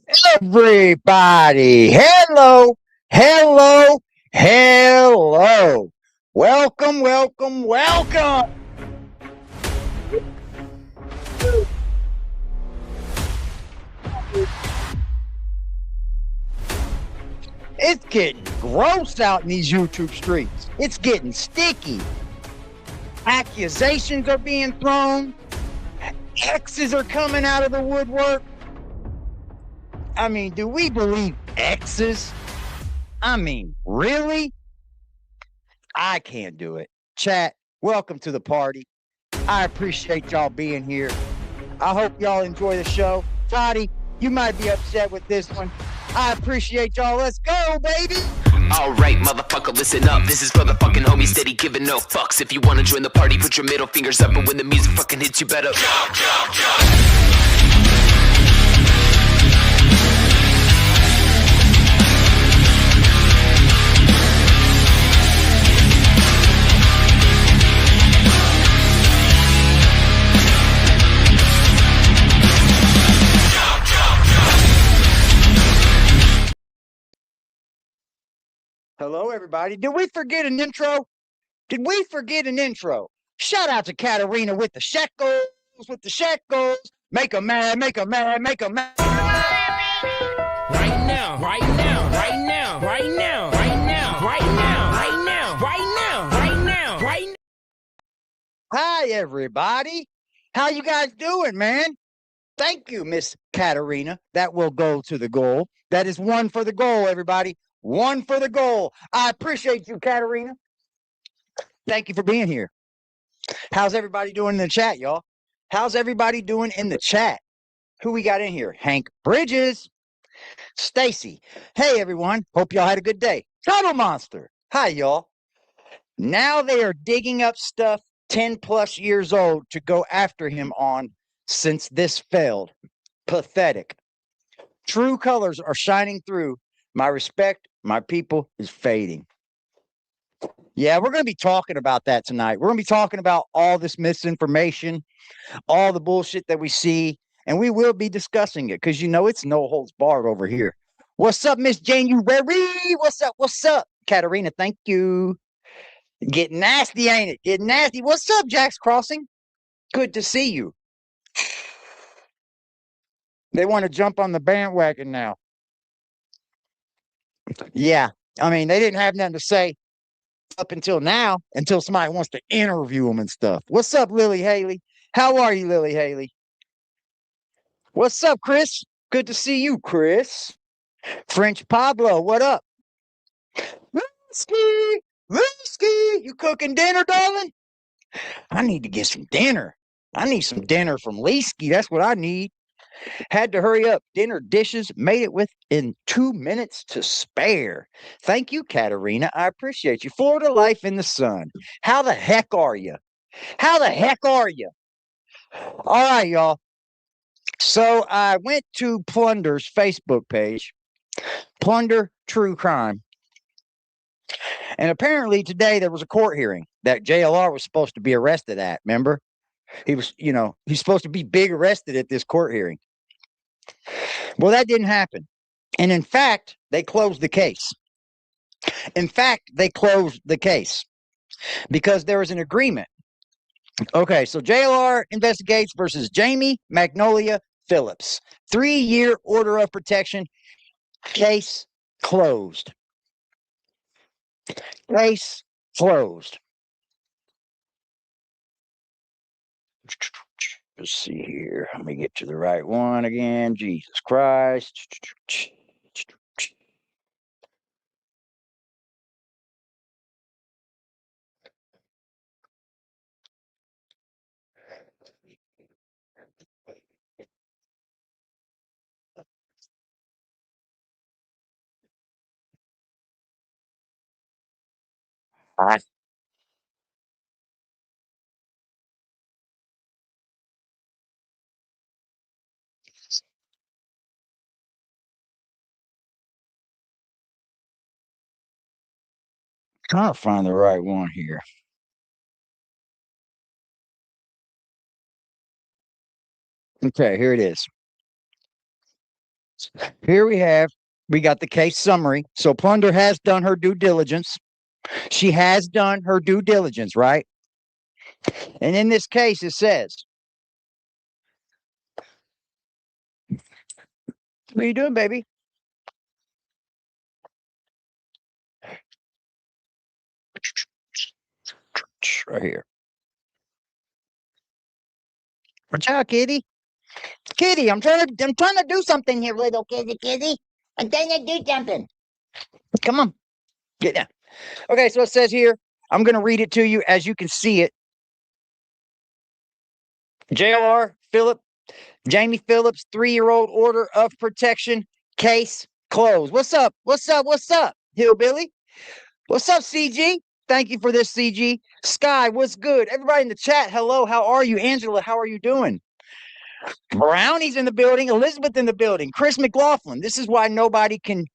Everybody, hello. Welcome. It's getting gross out in these YouTube streets. It's getting sticky. Accusations are being thrown. Exes are coming out of the woodwork. I mean, do we believe exes? I mean, really? I can't do it. Chat, welcome to the party. I appreciate y'all being here. I hope y'all enjoy the show. Toddy, you might be upset with this one. I appreciate y'all. Let's go, baby. Alright, motherfucker, listen up. This is for the fucking homies steady giving no fucks. If you wanna join the party, put your middle fingers up. And when the music fucking hits, you better Hello, everybody. Did we forget an intro? Shout out to Katarina with the shekels, Make 'em mad. Right now. Hi, everybody. How you guys doing, man? Thank you, Miss Katarina. That will go to the goal. That is one for the goal, everybody. One for the goal. I appreciate you, Katarina. Thank you for being here. How's everybody doing in the chat, y'all? How's everybody doing in the chat? Who we got in here? Hank Bridges, Stacy. Hey, everyone. Hope y'all had a good day. Tunnel Monster. Hi, y'all. Now they are digging up stuff 10 plus years old to go after him on since this failed. Pathetic. True colors are shining through. My respect, my people, is fading. Yeah, we're going to be talking about that tonight. We're going to be talking about all this misinformation, all the bullshit that we see, and we will be discussing it because, you know, it's no holds barred over here. What's up, Miss January? What's up, Katarina? Thank you. Getting nasty, ain't it? Getting nasty. What's up, Jack's Crossing? Good to see you. They want to jump on the bandwagon now. Yeah. I mean, they didn't have nothing to say up until now, until somebody wants to interview them and stuff. What's up, Lily Haley? How are you, Lily Haley? What's up, Chris? Good to see you, Chris. French Pablo, what up? Whiskey, you cooking dinner, darling? I need to get some dinner. I need some dinner from Leesky. That's what I need. Had to hurry up. Dinner dishes made it within 2 minutes to spare. Thank you, Katarina. I appreciate you. Florida life in the sun. How the heck are you? All right, y'all. So I went to Plunder's Facebook page, Plunder True Crime. And apparently today there was a court hearing that JLR was supposed to be arrested at. Remember? He's supposed to be big arrested at this court hearing. Well, that didn't happen. And in fact, they closed the case. Because there was an agreement. Okay, so JLR Investigates versus Jamie Magnolia Phillips. 3-year order of protection. Case closed. Let's see here. Let me get to the right one again. Jesus Christ. I can't find the right one here. Okay, here it is. Here we got the case summary. So Plunder has done her due diligence. She has done her due diligence, right? And in this case, it says, what are you doing, baby? Right here. Watch out, kitty. Kitty, I'm trying to do something here, little kitty. I'm trying to do something. Come on. Get down. Okay, so it says here, I'm going to read it to you as you can see it. JLR Jamie Phillips, 3-year-old order of protection, case closed. What's up? What's up? What's up, hillbilly? What's up, CG? Thank you for this, CG. Sky, what's good? Everybody in the chat, hello. How are you? Angela, how are you doing? Brownie's in the building. Elizabeth in the building. Chris McLaughlin. This is why nobody can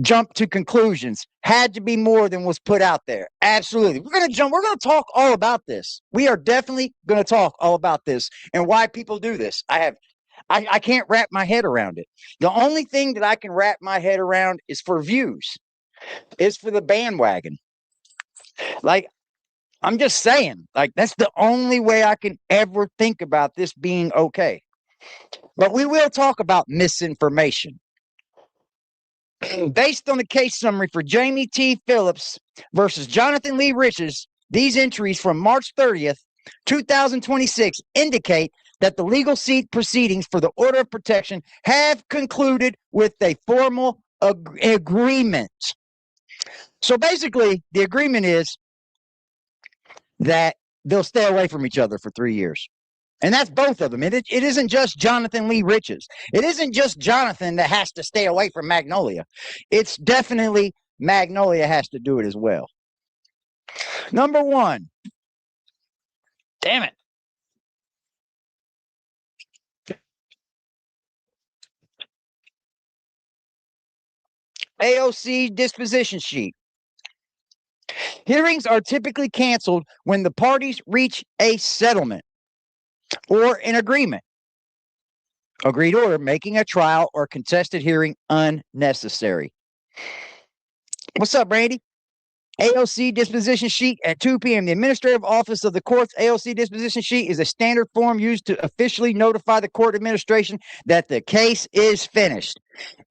jump to conclusions. Had to be more than was put out there. Absolutely. We're going to talk all about this. We are definitely going to talk all about this and why people do this. I can't wrap my head around it. The only thing that I can wrap my head around is for views, is for the bandwagon. Like, I'm just saying, like, that's the only way I can ever think about this being okay. But we will talk about misinformation. Based on the case summary for Jamie T. Phillips versus Jonathan Lee Riches, these entries from March 30th, 2026 indicate that the legal seat proceedings for the order of protection have concluded with a formal agreement. So basically, the agreement is that they'll stay away from each other for 3 years. And that's both of them. It isn't just Jonathan Lee Riches. It isn't just Jonathan that has to stay away from Magnolia. It's definitely Magnolia has to do it as well. Number one. Damn it. AOC disposition sheet. Hearings are typically canceled when the parties reach a settlement or an agreement. Agreed order, making a trial or contested hearing unnecessary. What's up, Brandy? AOC disposition sheet at 2 p.m. The administrative office of the court's AOC disposition sheet is a standard form used to officially notify the court administration that the case is finished.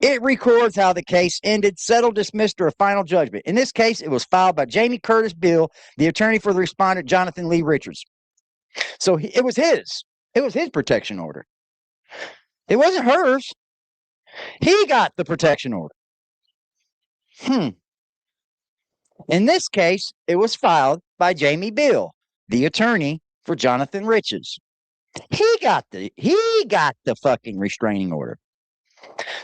It records how the case ended, settled, dismissed, or a final judgment. In this case, it was filed by Jamie Curtis Bill, the attorney for the respondent, Jonathan Lee Richards. So it was his. It was his protection order. It wasn't hers. He got the protection order. In this case, it was filed by Jamie Bill, the attorney for Jonathan Riches. He got the fucking restraining order.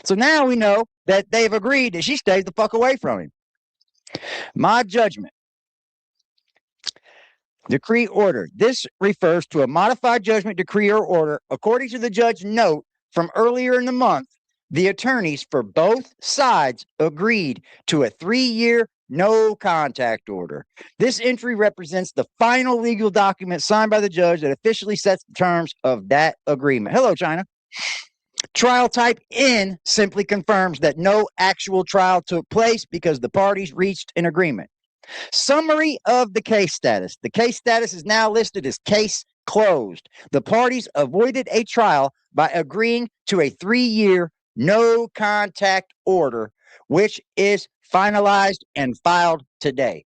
So now we know that they've agreed that she stays the fuck away from him. My judgment. Decree order. This refers to a modified judgment, decree, or order. According to the judge note from earlier in the month, the attorneys for both sides agreed to a 3-year no contact order. This entry represents the final legal document signed by the judge that officially sets the terms of that agreement. Hello, China. Trial type N simply confirms that no actual trial took place because the parties reached an agreement. Summary of the case status. The case status is now listed as case closed. The parties avoided a trial by agreeing to a 3-year no contact order, which is finalized and filed today.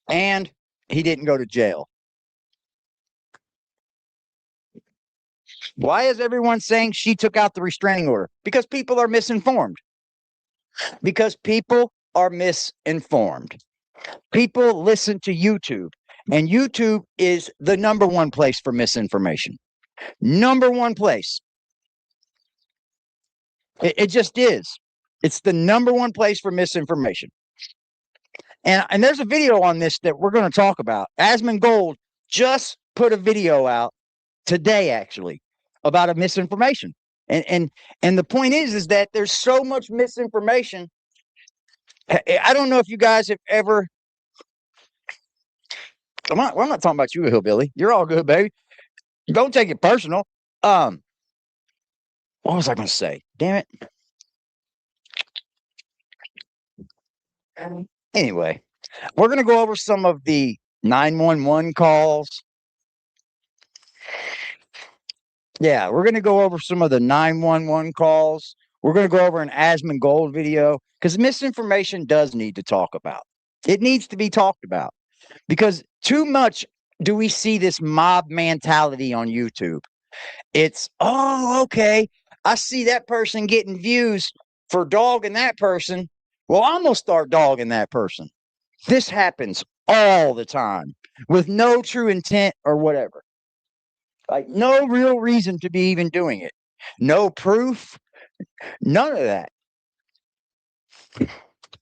And he didn't go to jail. Why is everyone saying she took out the restraining order? Because people are misinformed. Because people are misinformed. People listen to YouTube, and YouTube is the number one place for misinformation. Number one place. It just is. It's the number one place for misinformation. And there's a video on this that we're going to talk about. Asmongold just put a video out today, actually, about a misinformation. And the point is that there's so much misinformation. I don't know if you guys have ever. I'm not talking about you, hillbilly. You're all good, baby. Don't take it personal. What was I going to say? Damn it. Anyway, we're going to go over some of the 911 calls. Yeah, we're going to go over some of the 911 calls. We're going to go over an Asmongold video because misinformation does need to talk about. It needs to be talked about because too much do we see this mob mentality on YouTube. It's, oh, okay, I see that person getting views for dogging that person. Well, I'm going to start dogging that person. This happens all the time with no true intent or whatever. Like, no real reason to be even doing it. No proof. None of that.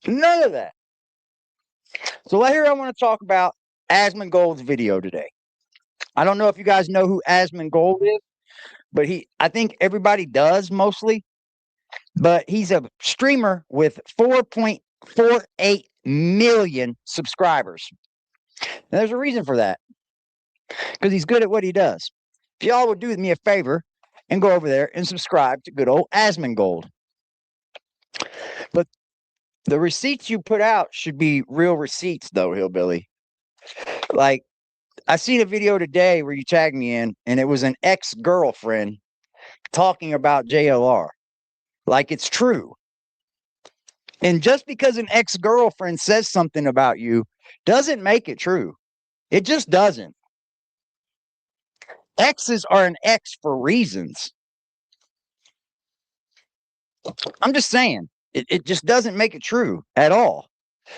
None of that. So here I want to talk about Asmongold's video today. I don't know if you guys know who Asmongold is, but I think everybody does mostly. But he's a streamer with 4.48 million subscribers. And there's a reason for that. Because he's good at what he does. If y'all would do me a favor and go over there and subscribe to good old Asmongold. But the receipts you put out should be real receipts, though, Hillbilly. Like, I seen a video today where you tagged me in, and it was an ex-girlfriend talking about JLR. Like it's true. And just because an ex-girlfriend says something about you doesn't make it true. It just doesn't. Exes are an ex for reasons. I'm just saying, it just doesn't make it true at all.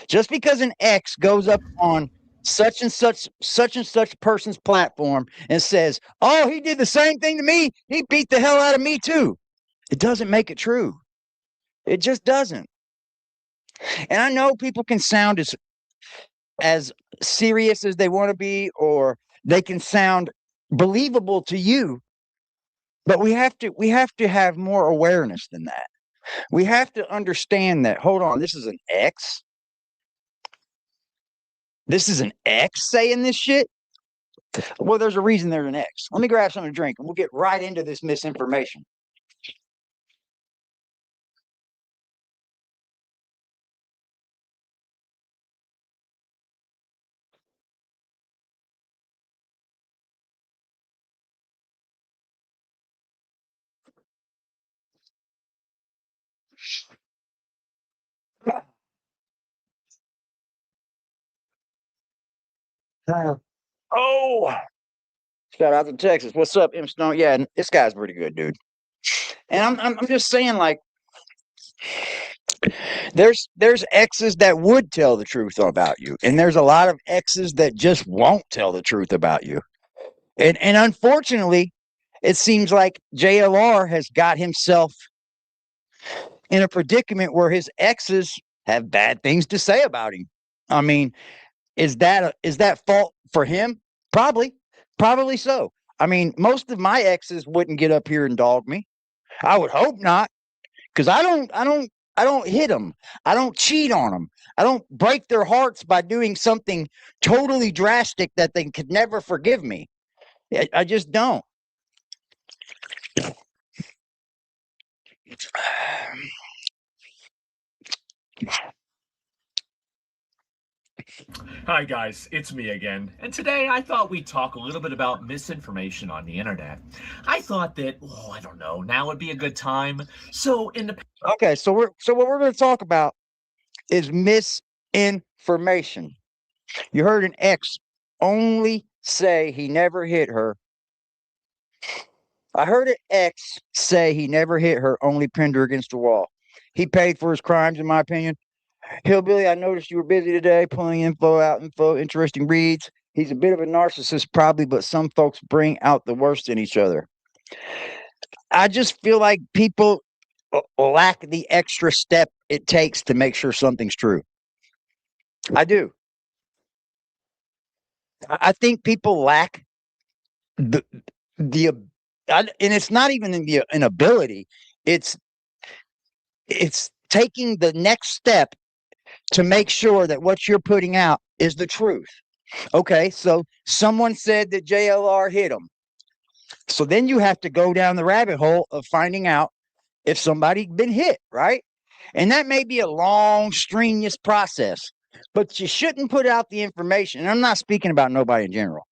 Just because an ex goes up on such and such person's platform and says, oh, he did the same thing to me. He beat the hell out of me too. It doesn't make it true. It just doesn't. And I know people can sound as serious as they want to be, or they can sound believable to you, but we have to have more awareness than that. We have to understand that, hold on, this is an ex. This is an ex saying this shit. Well, there's a reason they're an ex. Let me grab something to drink and we'll get right into this misinformation. Oh, shout out to Texas. What's up, M Stone? Yeah, this guy's pretty good, dude. And I'm just saying, like, there's exes that would tell the truth about you, and there's a lot of exes that just won't tell the truth about you. And unfortunately, it seems like JLR has got himself in a predicament where his exes have bad things to say about him. I mean, is that fault for him? Probably so. I mean, most of my exes wouldn't get up here and dog me. I would hope not, because I don't hit them. I don't cheat on them. I don't break their hearts by doing something totally drastic that they could never forgive me. I just don't. Hi guys, it's me again, and today I thought we'd talk a little bit about misinformation on the internet. I thought that, I don't know, now would be a good time. So Okay, so what we're going to talk about is misinformation. You heard an ex only say he never hit her. I heard an ex say he never hit her, only pinned her against the wall. He paid for his crimes, in my opinion. Hillbilly, I noticed you were busy today, pulling info, interesting reads. He's a bit of a narcissist, probably, but some folks bring out the worst in each other. I just feel like people lack the extra step it takes to make sure something's true. I do. I think people lack the and it's not even an ability. It's taking the next step to make sure that what you're putting out is the truth. Okay, so someone said that JLR hit him. So then you have to go down the rabbit hole of finding out if somebody's been hit, right? And that may be a long, strenuous process, but you shouldn't put out the information. And I'm not speaking about nobody in general,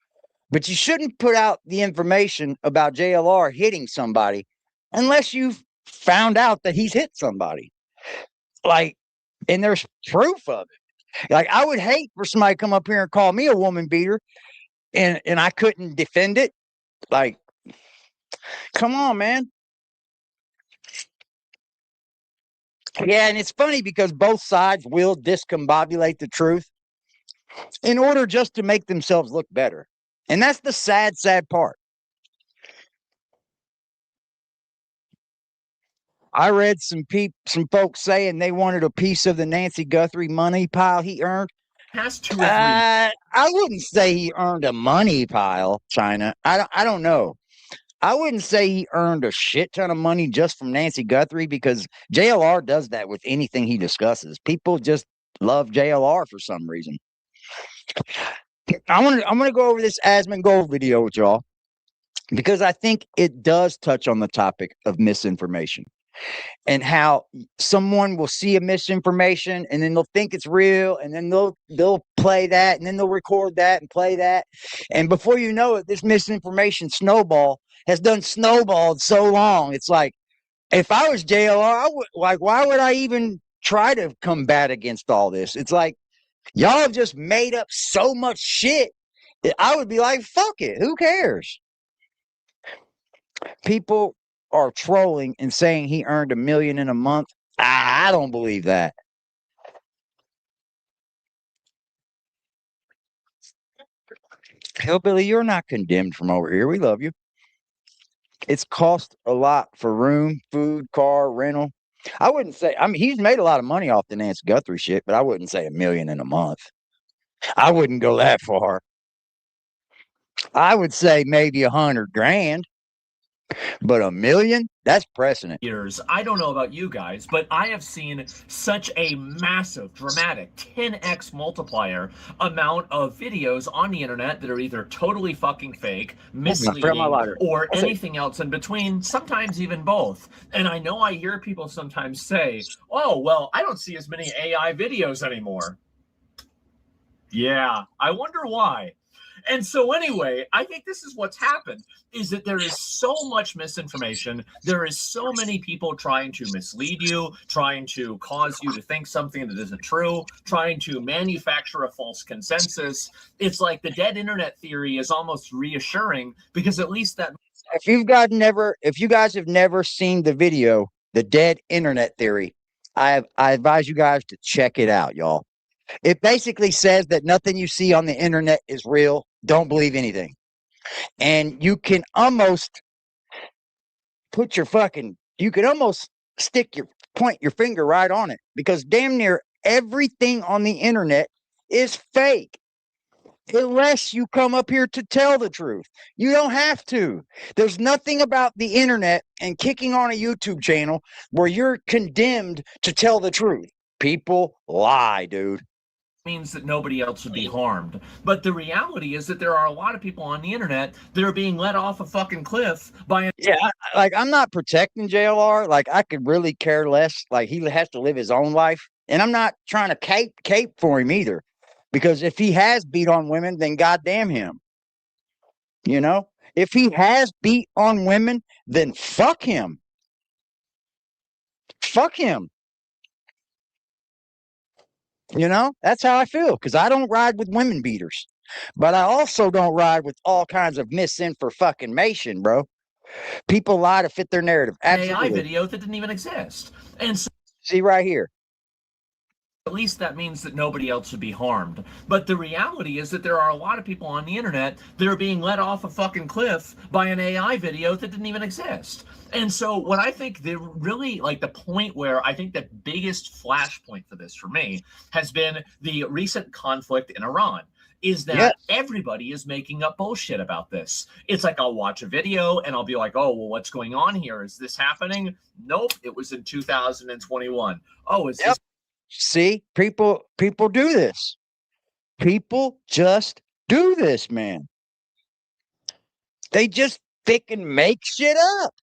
but you shouldn't put out the information about JLR hitting somebody unless you've found out that he's hit somebody. Like, and there's proof of it. Like, I would hate for somebody to come up here and call me a woman beater and I couldn't defend it. Like, come on, man. Yeah, and it's funny because both sides will discombobulate the truth in order just to make themselves look better. And that's the sad, sad part. I read some folks saying they wanted a piece of the Nancy Guthrie money pile he earned. Past 2 or 3 I wouldn't say he earned a money pile, China. I don't know. I wouldn't say he earned a shit ton of money just from Nancy Guthrie because JLR does that with anything he discusses. People just love JLR for some reason. I'm gonna go over this Asmongold video with y'all because I think it does touch on the topic of misinformation and how someone will see a misinformation and then they'll think it's real and then they'll play that and then they'll record that and play that, and before you know it, this misinformation snowball has done snowballed so long. It's like, if I was JLR, I would, like, why would I even try to combat against all this? It's like, y'all have just made up so much shit that I would be like, fuck it, who cares? People are trolling and saying he earned $1 million in a month. I don't believe that. Hillbilly, you're not condemned from over here. We love you. It's cost a lot for room, food, car, rental. I wouldn't say, I mean, he's made a lot of money off the Nancy Guthrie shit, but I wouldn't say $1 million in a month. I wouldn't go that far. I would say maybe 100 grand, but $1 million, that's precedent. years. I don't know about you guys, but I have seen such a massive, dramatic 10x multiplier amount of videos on the internet that are either totally fucking fake, misleading, or anything else in between, sometimes even both. And I know I hear people sometimes say, oh, well, I don't see as many AI videos anymore. Yeah, I wonder why. And so anyway, I think this is what's happened, is that there is so much misinformation. There is so many people trying to mislead you, trying to cause you to think something that isn't true, trying to manufacture a false consensus. It's like the dead internet theory is almost reassuring because at least that... If you guys have never seen the video, The Dead Internet Theory, I advise you guys to check it out, y'all. It basically says that nothing you see on the internet is real. Don't believe anything. And you can almost point your finger right on it because damn near everything on the internet is fake. Unless you come up here to tell the truth. You don't have to. There's nothing about the internet and kicking on a YouTube channel where you're condemned to tell the truth. People lie, dude. Means that nobody else would be harmed. But the reality is that there are a lot of people on the internet that are being let off a fucking cliff by... Yeah, like, I'm not protecting JLR. Like, I could really care less. Like, he has to live his own life. And I'm not trying to cape for him either. Because if he has beat on women, then goddamn him. You know? If he has beat on women, then fuck him. Fuck him. You know, that's how I feel because I don't ride with women beaters, but I also don't ride with all kinds of misinformation, bro. People lie to fit their narrative. Absolutely. AI video that didn't even exist. And so, see right here. At least that means that nobody else would be harmed. But the reality is that there are a lot of people on the internet that are being let off a fucking cliff by an AI video that didn't even exist. And so what I think the really, like, the point where I think the biggest flashpoint for this for me has been the recent conflict in Iran. Is that everybody is making up bullshit about this. It's like I'll watch a video and I'll be like, oh, well, what's going on here? Is this happening? Nope, it was in 2021. Oh, is this... See, people do this. People just do this, man. They just freaking make shit up.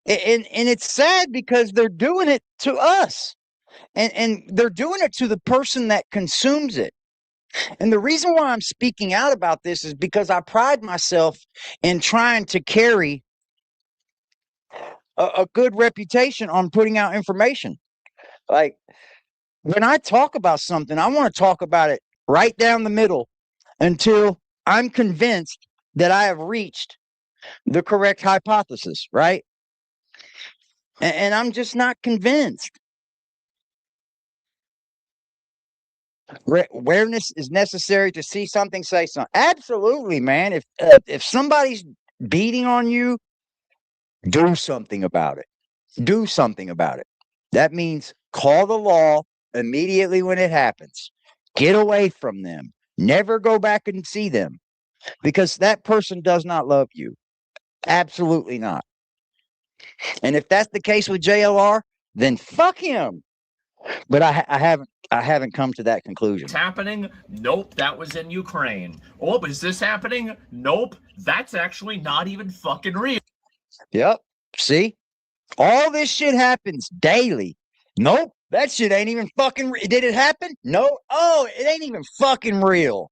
And it's sad because they're doing it to us. And they're doing it to the person that consumes it. And the reason why I'm speaking out about this is because I pride myself in trying to carry a good reputation on putting out information. Like, when I talk about something, I want to talk about it right down the middle until I'm convinced that I have reached the correct hypothesis, right? And I'm just not convinced. Awareness is necessary to see something, say something. Absolutely, man. If somebody's beating on you, do something about it. Do something about it. That means call the law immediately when it happens. Get away from them. Never go back and see them because that person does not love you. Absolutely not. And if that's the case with JLR, then fuck him. But I haven't come to that conclusion. It's happening? Nope, that was in Ukraine. Oh, but is this happening? Nope, that's actually not even fucking real. Yep. See? All this shit happens daily. Nope. That shit ain't even fucking did it happen? No. Oh, it ain't even fucking real.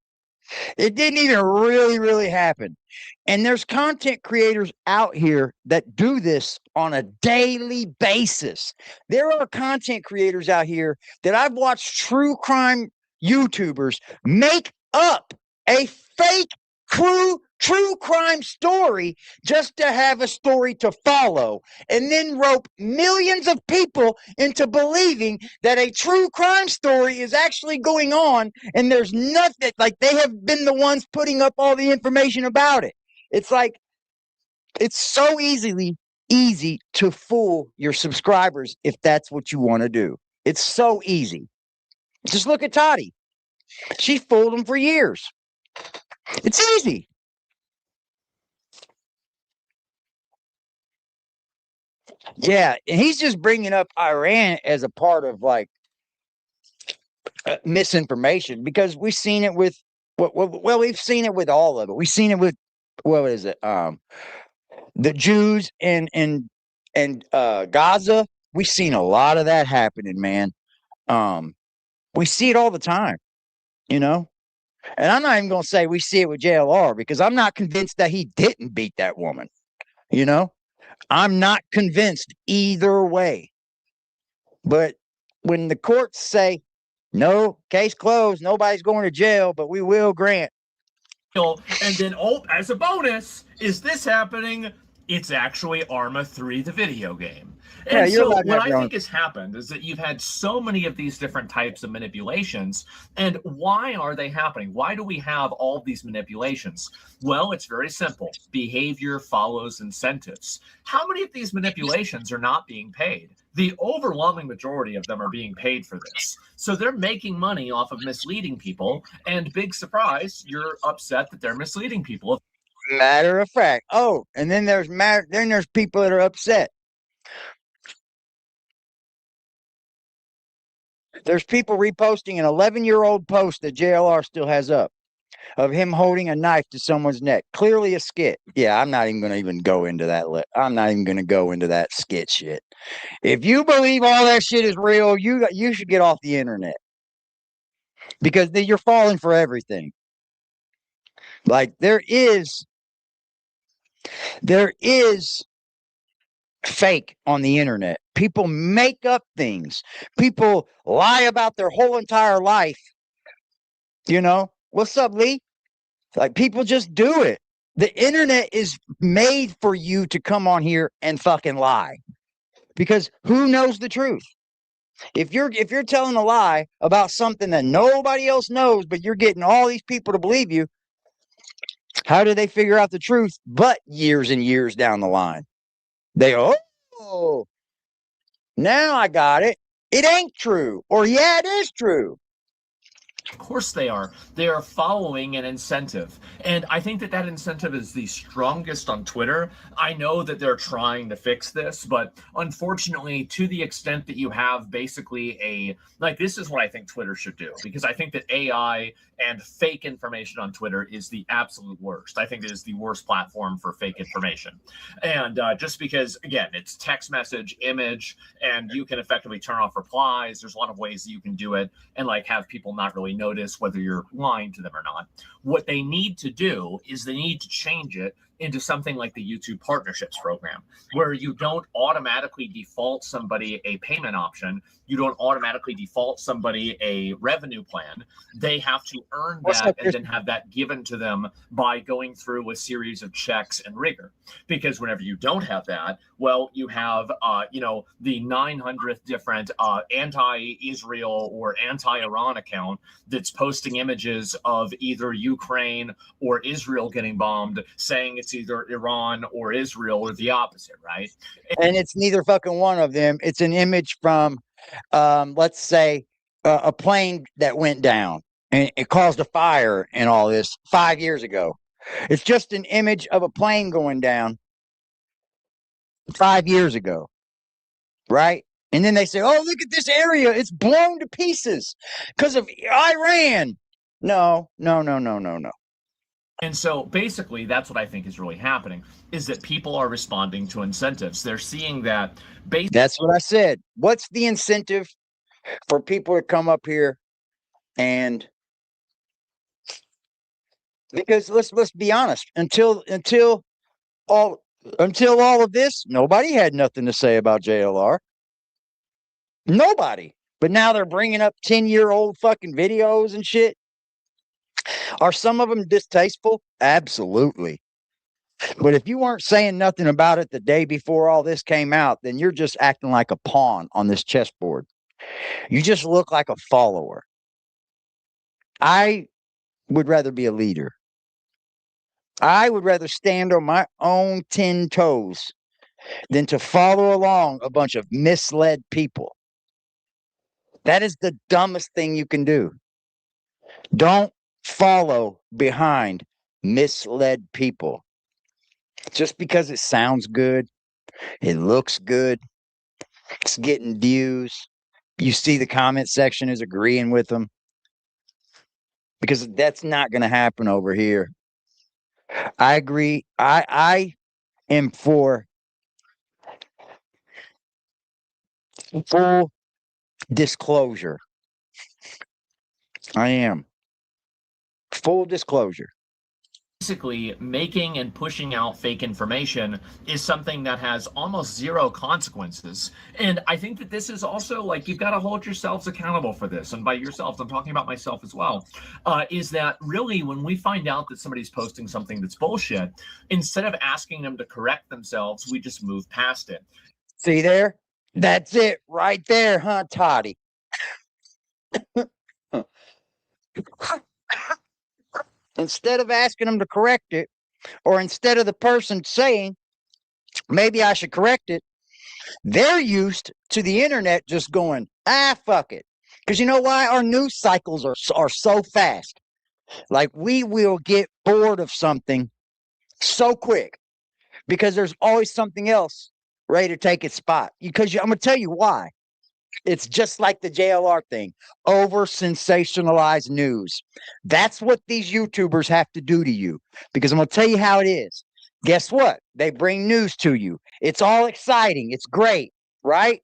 It didn't even really happen. And there's content creators out here that do this on a daily basis. There are content creators out here that I've watched true crime YouTubers make up a fake true crime story just to have a story to follow, and then rope millions of people into believing that a true crime story is actually going on, and there's nothing, like they have been the ones putting up all the information about it. It's like, it's so easy to fool your subscribers if that's what you want to do. It's so easy. Just look at Toddy. She fooled them for years. It's easy. Yeah, and he's just bringing up Iran as a part of like misinformation because we've seen it with well, we've seen it with all of it. We've seen it with what is it? The Jews and Gaza. We've seen a lot of that happening, man. We see it all the time, you know. And I'm not even going to say we see it with JLR because I'm not convinced that he didn't beat that woman. You know, I'm not convinced either way. But when the courts say, no, case closed, nobody's going to jail, but we will grant. And then, oh, as a bonus, is this happening? It's actually Arma 3, the video game. And Yeah, so what I think has happened is that you've had so many of these different types of manipulations. And why are they happening? Why do we have all of these manipulations? Well, it's very simple. Behavior follows incentives. How many of these manipulations are not being paid? The overwhelming majority of them are being paid for this. So they're making money off of misleading people. And big surprise, you're upset that they're misleading people. Matter of fact. Oh, and then there's people that are upset. There's people reposting an 11-year-old post that JLR still has up of him holding a knife to someone's neck. Clearly a skit. Yeah, I'm not even going to go into that. I'm not even going to go into that skit shit. If you believe all that shit is real, you should get off the internet because you're falling for everything. Like there is fake on the internet. People make up things. People lie about their whole entire life. You know, what's up, Lee? Like people just do it. The internet is made for you to come on here and fucking lie. Because who knows the truth? If you're telling a lie about something that nobody else knows, but you're getting all these people to believe you, how do they figure out the truth but years and years down the line? They go, oh, now I got it. It ain't true. Or yeah, it is true. Of course they are. They are following an incentive. And I think that that incentive is the strongest on Twitter. I know that they're trying to fix this, but unfortunately, to the extent that you have basically this is what I think Twitter should do, because I think that AI and fake information on Twitter is the absolute worst. I think it is the worst platform for fake information. And just because, again, it's text message, image, and you can effectively turn off replies. There's a lot of ways that you can do it and have people not really notice whether you're lying to them or not. What they need to do is they need to change it into something like the YouTube Partnerships Program, where you don't automatically default somebody a payment option. You don't automatically default somebody a revenue plan. They have to earn that and then have that given to them by going through a series of checks and rigor. Because whenever you don't have that, well, you have, the 900th different anti-Israel or anti-Iran account that's posting images of either Ukraine or Israel getting bombed, saying it's either Iran or Israel or the opposite, right? And it's neither fucking one of them. It's an image from, let's say, a plane that went down and it caused a fire and all this 5 years ago. It's just an image of a plane going down 5 years ago, right? And then they say, oh, look at this area. It's blown to pieces because of Iran. No. And so basically, that's what I think is really happening, is that people are responding to incentives. They're seeing that. That's what I said. What's the incentive for people to come up here and, because let's be honest, until all of this, nobody had nothing to say about JLR. Nobody. But now they're bringing up 10-year-old fucking videos and shit. Are some of them distasteful? Absolutely. But if you weren't saying nothing about it the day before all this came out, then you're just acting like a pawn on this chessboard. You just look like a follower. I would rather be a leader. I would rather stand on my own 10 toes than to follow along a bunch of misled people. That is the dumbest thing you can do. Don't follow behind misled people. Just because it sounds good, it looks good, it's getting views. You see the comment section is agreeing with them. Because that's not going to happen over here. I agree. I am for full disclosure. I am. Full disclosure. Basically, making and pushing out fake information is something that has almost zero consequences. And I think that this is also you've got to hold yourselves accountable for this. And by yourselves, I'm talking about myself as well. Is that really when we find out that somebody's posting something that's bullshit, instead of asking them to correct themselves, we just move past it. See there? That's it right there, huh, Toddy? Instead of asking them to correct it, or instead of the person saying, maybe I should correct it, they're used to the internet just going, fuck it. Because you know why? Our news cycles are so fast. We will get bored of something so quick because there's always something else ready to take its spot. I'm going to tell you why. It's just like the JLR thing. Over sensationalized news. That's what these YouTubers have to do to you. Because I'm going to tell you how it is. Guess what? They bring news to you. It's all exciting. It's great, right?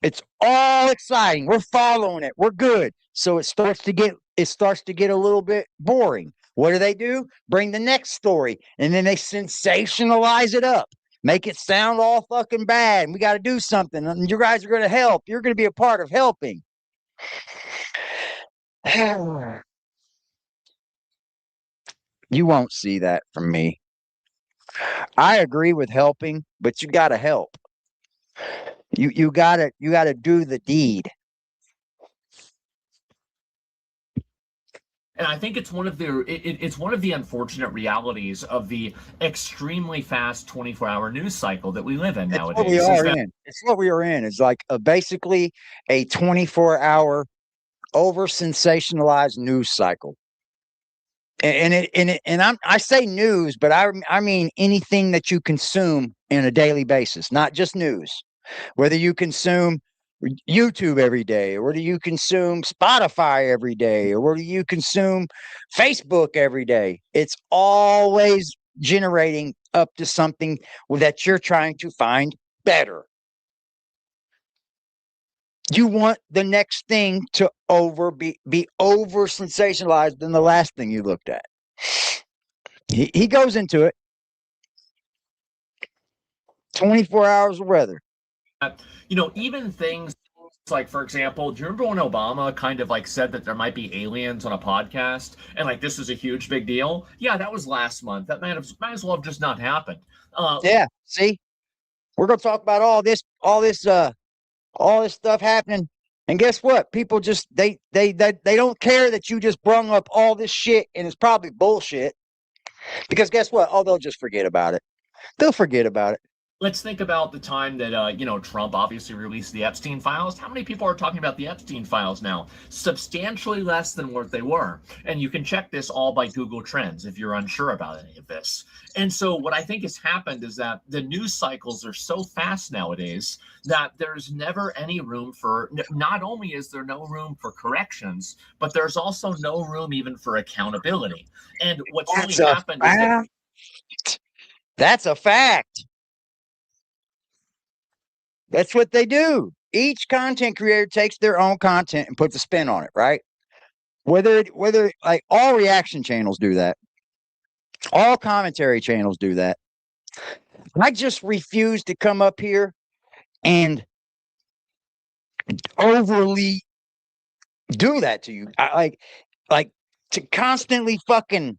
It's all exciting. We're following it. We're good. So it starts to get a little bit boring. What do? Bring the next story. And then they sensationalize it up. Make it sound all fucking bad. And we got to do something. And you guys are going to help. You're going to be a part of helping. You won't see that from me. I agree with helping, but you got to help. You got to do the deed. And I think it's one of the unfortunate realities of the extremely fast 24-hour news cycle that we live in nowadays. It's what we are in. It's basically a 24-hour over sensationalized news cycle. I say news, but I mean anything that you consume in a daily basis, not just news. Whether you consume YouTube every day, or whether you consume Spotify every day, or whether you consume Facebook every day, it's always generating up to something that you're trying to find better. You want the next thing to be over sensationalized than the last thing you looked at. He goes into it. 24 hours of weather. Even things like, for example, do you remember when Obama kind of like said that there might be aliens on a podcast and like this is a huge big deal? Yeah, that was last month. That might as well have just not happened. Yeah, see, we're gonna talk about all this stuff happening, and guess what? People just they don't care that you just brung up all this shit, and it's probably bullshit. Because guess what? Oh, they'll just forget about it. They'll forget about it. Let's think about the time that, Trump obviously released the Epstein files. How many people are talking about the Epstein files now? Substantially less than what they were. And you can check this all by Google Trends if you're unsure about any of this. And so what I think has happened is that the news cycles are so fast nowadays that there's never any room for, not only is there no room for corrections, but there's also no room even for accountability. And what's really happened is that that's a fact. That's what they do. Each content creator takes their own content and puts a spin on it, right? Whether like all reaction channels do that. All commentary channels do that. I just refuse to come up here and overly do that to you. I like to constantly fucking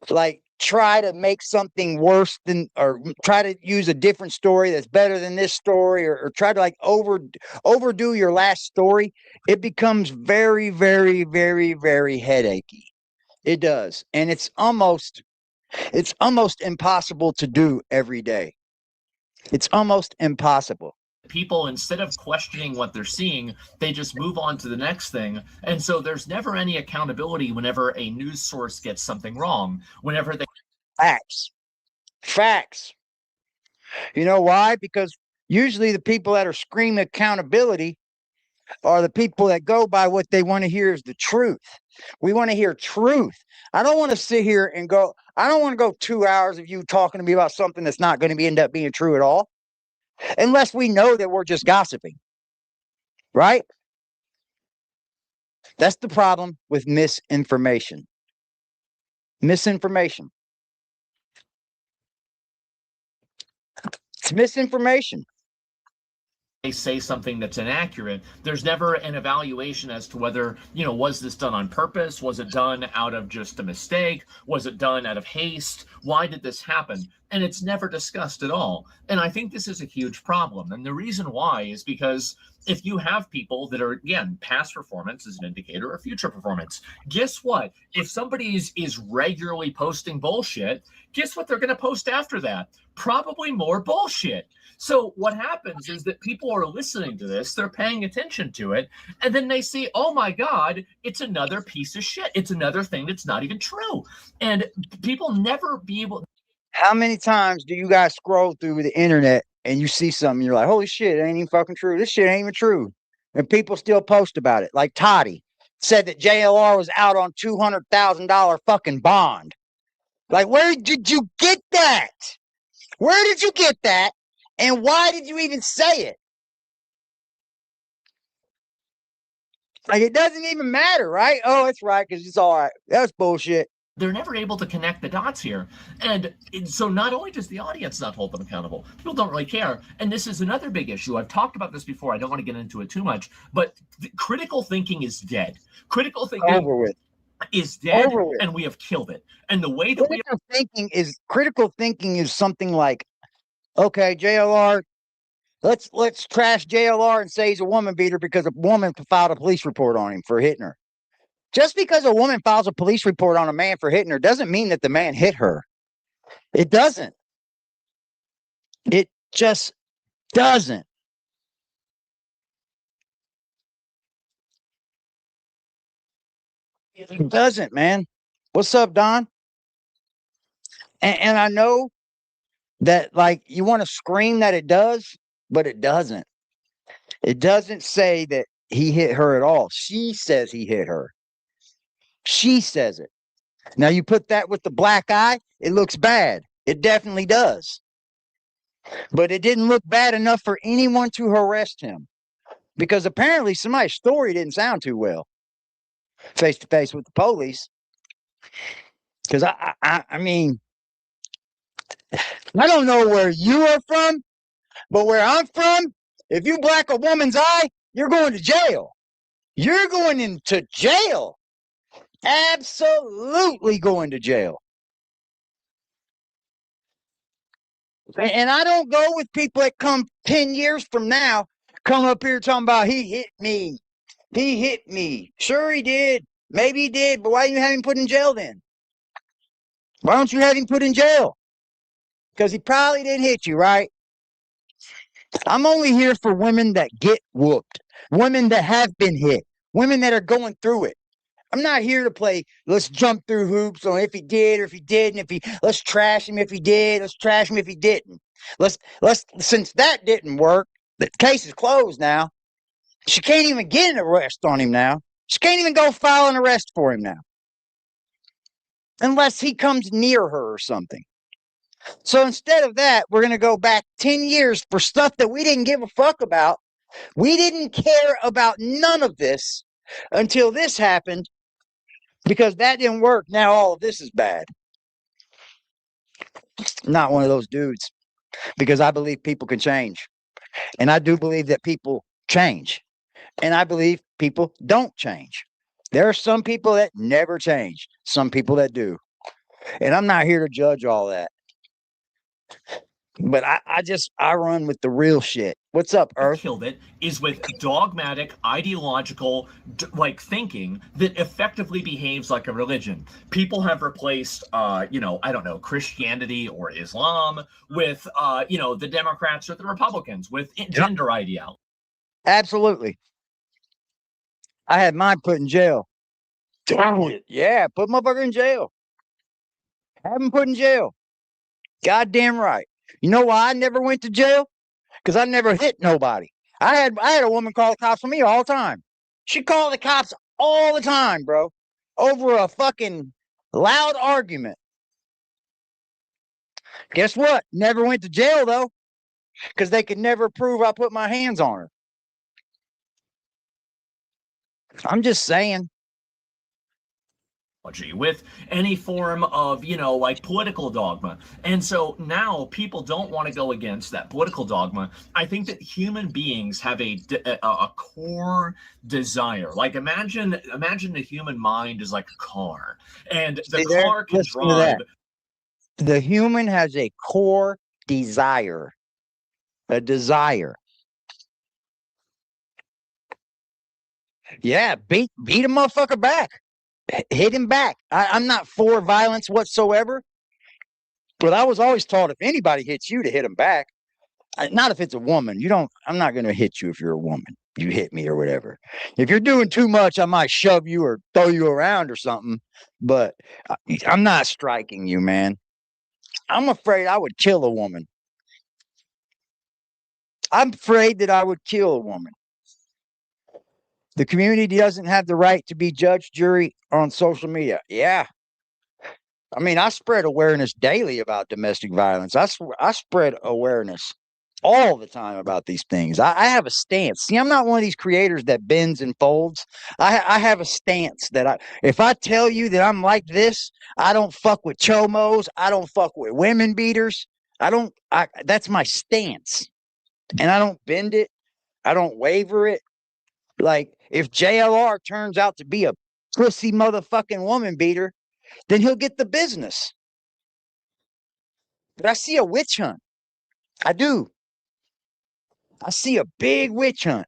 like try to make something worse than, or try to use a different story that's better than this story, or try to like overdo your last story. It becomes very, very, very, very headachy. It does. And it's almost impossible to do every day. It's almost impossible. People, instead of questioning what they're seeing, they just move on to the next thing. And so there's never any accountability whenever a news source gets something wrong, whenever they facts. You know why? Because usually the people that are screaming accountability are the people that go by what they want to hear is the truth. We want to hear truth. I don't want to sit here and go, I don't want to go 2 hours of you talking to me about something that's not going to end up being true at all. Unless we know that we're just gossiping. Right? That's the problem with misinformation. Misinformation. It's misinformation. They say something that's inaccurate, there's never an evaluation as to whether, was this done on purpose? Was it done out of just a mistake? Was it done out of haste? Why did this happen? And it's never discussed at all. And I think this is a huge problem. And the reason why is because if you have people that are, again, past performance is an indicator of future performance. Guess what? If somebody is regularly posting bullshit, guess what they're going to post after that? Probably more bullshit. So what happens is that people are listening to this, they're paying attention to it, and then they see, oh my God, it's another piece of shit. It's another thing that's not even true. And people never be able. How many times do you guys scroll through the internet and you see something, you're like, holy shit, it ain't even fucking true. This shit ain't even true. And people still post about it. Like Toddy said that JLR was out on $200,000 fucking bond. Like, where did you get that? Where did you get that? And why did you even say it? Like, it doesn't even matter, right? Oh, it's right, because it's all right. That's bullshit. They're never able to connect the dots here. And so not only does the audience not hold them accountable, people don't really care. And this is another big issue. I've talked about this before. I don't want to get into it too much, but critical thinking is dead. Critical thinking over with. Is dead, and we have killed it. And the way that critical thinking is something like, okay, JLR, let's trash JLR and say he's a woman beater because a woman filed a police report on him for hitting her. Just because a woman files a police report on a man for hitting her doesn't mean that the man hit her. It doesn't. It just doesn't. It doesn't, man. What's up, Don? And I know that, like, you want to scream that it does, but it doesn't. It doesn't say that he hit her at all. She says he hit her. She says it. Now, you put that with the black eye, it looks bad. It definitely does. But it didn't look bad enough for anyone to arrest him because apparently somebody's story didn't sound too well face to face with the police. Because I mean, I don't know where you are from, but where I'm from, if you black a woman's eye, you're going to jail. You're going into jail. Absolutely going to jail. And I don't go with people that come 10 years from now, come up here talking about he hit me. He hit me. Sure he did. Maybe he did, but why you have him put in jail then? Why don't you have him put in jail? Because he probably didn't hit you, right? I'm only here for women that get whooped, women that have been hit, women that are going through it. I'm not here to play, let's jump through hoops on if he did or if he didn't, let's trash him if he did, let's trash him if he didn't. Since that didn't work, the case is closed now. She can't even get an arrest on him now. She can't even go file an arrest for him now. Unless he comes near her or something. So instead of that, we're going to go back 10 years for stuff that we didn't give a fuck about. We didn't care about none of this until this happened because that didn't work. Now all of this is bad. I'm not one of those dudes because I believe people can change. And I do believe that people change. And I believe people don't change. There are some people that never change, some people that do. And I'm not here to judge all that. But I run with the real shit. What's up, Earth? Killed it is with dogmatic, ideological, like thinking that effectively behaves like a religion. People have replaced, I don't know, Christianity or Islam with, the Democrats or the Republicans with gender ideology. Absolutely. I had mine put in jail. Yeah, put motherfucker in jail. Have him put in jail. Goddamn right. You know why I never went to jail? Because I never hit nobody. I had a woman call the cops on me all the time. She called the cops all the time, bro, over a fucking loud argument. Guess what? Never went to jail though, because they could never prove I put my hands on her. I'm just saying. With any form of, like political dogma. And so now people don't want to go against that political dogma. I think that human beings have a core desire. Like imagine the human mind is like a car, and the car can drive. The human has a core desire. A desire. Yeah, beat a motherfucker back. Hit him back. I'm not for violence whatsoever, but I was always taught if anybody hits you to hit them back. Not if it's a woman. I'm not going to hit you if you're a woman. You hit me or whatever. If you're doing too much, I might shove you or throw you around or something, but I'm not striking you, man. I'm afraid I would kill a woman. I'm afraid that I would kill a woman. The community doesn't have the right to be judge, jury on social media. Yeah. I mean, I spread awareness daily about domestic violence. I spread awareness all the time about these things. I have a stance. See, I'm not one of these creators that bends and folds. I have a stance that if I tell you that I'm like this, I don't fuck with chomos. I don't fuck with women beaters. That's my stance. And I don't bend it. I don't waver it. Like, if JLR turns out to be a pussy motherfucking woman beater, then he'll get the business. But I see a witch hunt. I do. I see a big witch hunt.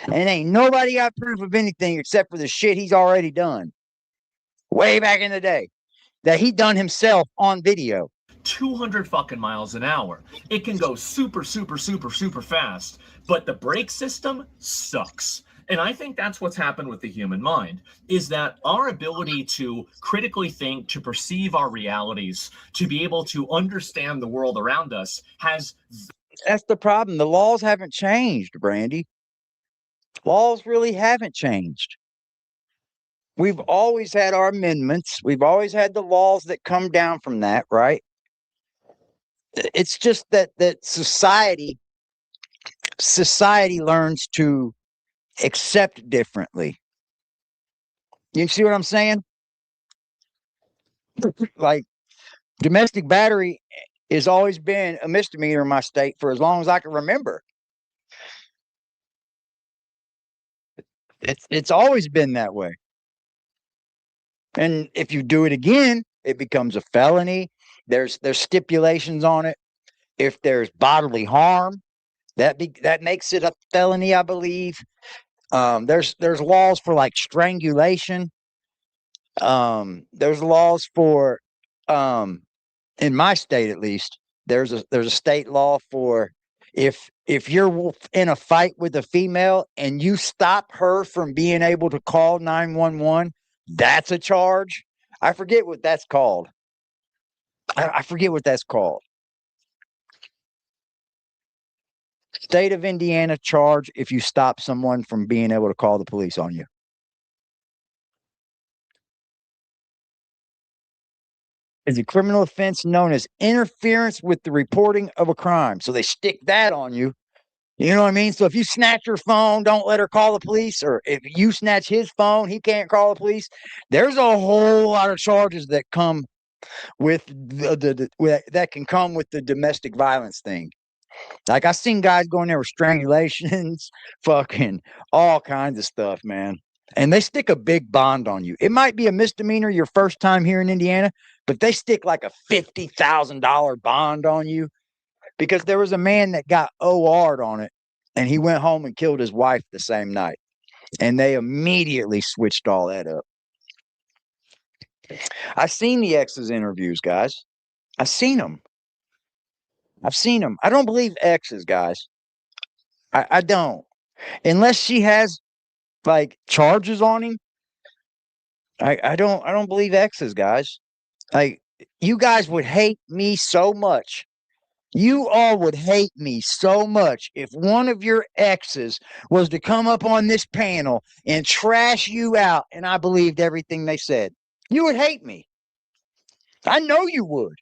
And ain't nobody got proof of anything except for the shit he's already done. Way back in the day. That he done himself on video. 200 fucking miles an hour. It can go super, super, super, super fast, but the brake system sucks. And I think that's what's happened with the human mind, is that our ability to critically think, to perceive our realities, to be able to understand the world around us has. That's the problem. The laws haven't changed, Brandy. Laws really haven't changed. We've always had our amendments. We've always had the laws that come down from that, right? It's just that society learns to accept differently. You see what I'm saying? Like domestic battery has always been a misdemeanor in my state for as long as I can remember. It's always been that way. And if you do it again, it becomes a felony. There's stipulations on it. If there's bodily harm, that makes it a felony, I believe. There's laws for like strangulation. There's laws for in my state at least. There's a state law for if you're in a fight with a female and you stop her from being able to call 911, that's a charge. I forget what that's called. I forget what that's called. State of Indiana charge if you stop someone from being able to call the police on you. Is a criminal offense known as interference with the reporting of a crime. So they stick that on you. You know what I mean? So if you snatch her phone, don't let her call the police. Or if you snatch his phone, he can't call the police. There's a whole lot of charges that come with that can come with the domestic violence thing. Like I've seen guys going there with strangulations, fucking all kinds of stuff, man. And they stick a big bond on you. It might be a misdemeanor your first time here in Indiana, but they stick like a $50,000 bond on you because there was a man that got OR'd on it and he went home and killed his wife the same night. And they immediately switched all that up. I've seen the ex's interviews, guys. I've seen them. I don't believe exes, guys. I don't. Unless she has like charges on him. I don't believe exes, guys. Like you guys would hate me so much. You all would hate me so much if one of your exes was to come up on this panel and trash you out and I believed everything they said. You would hate me. I know you would.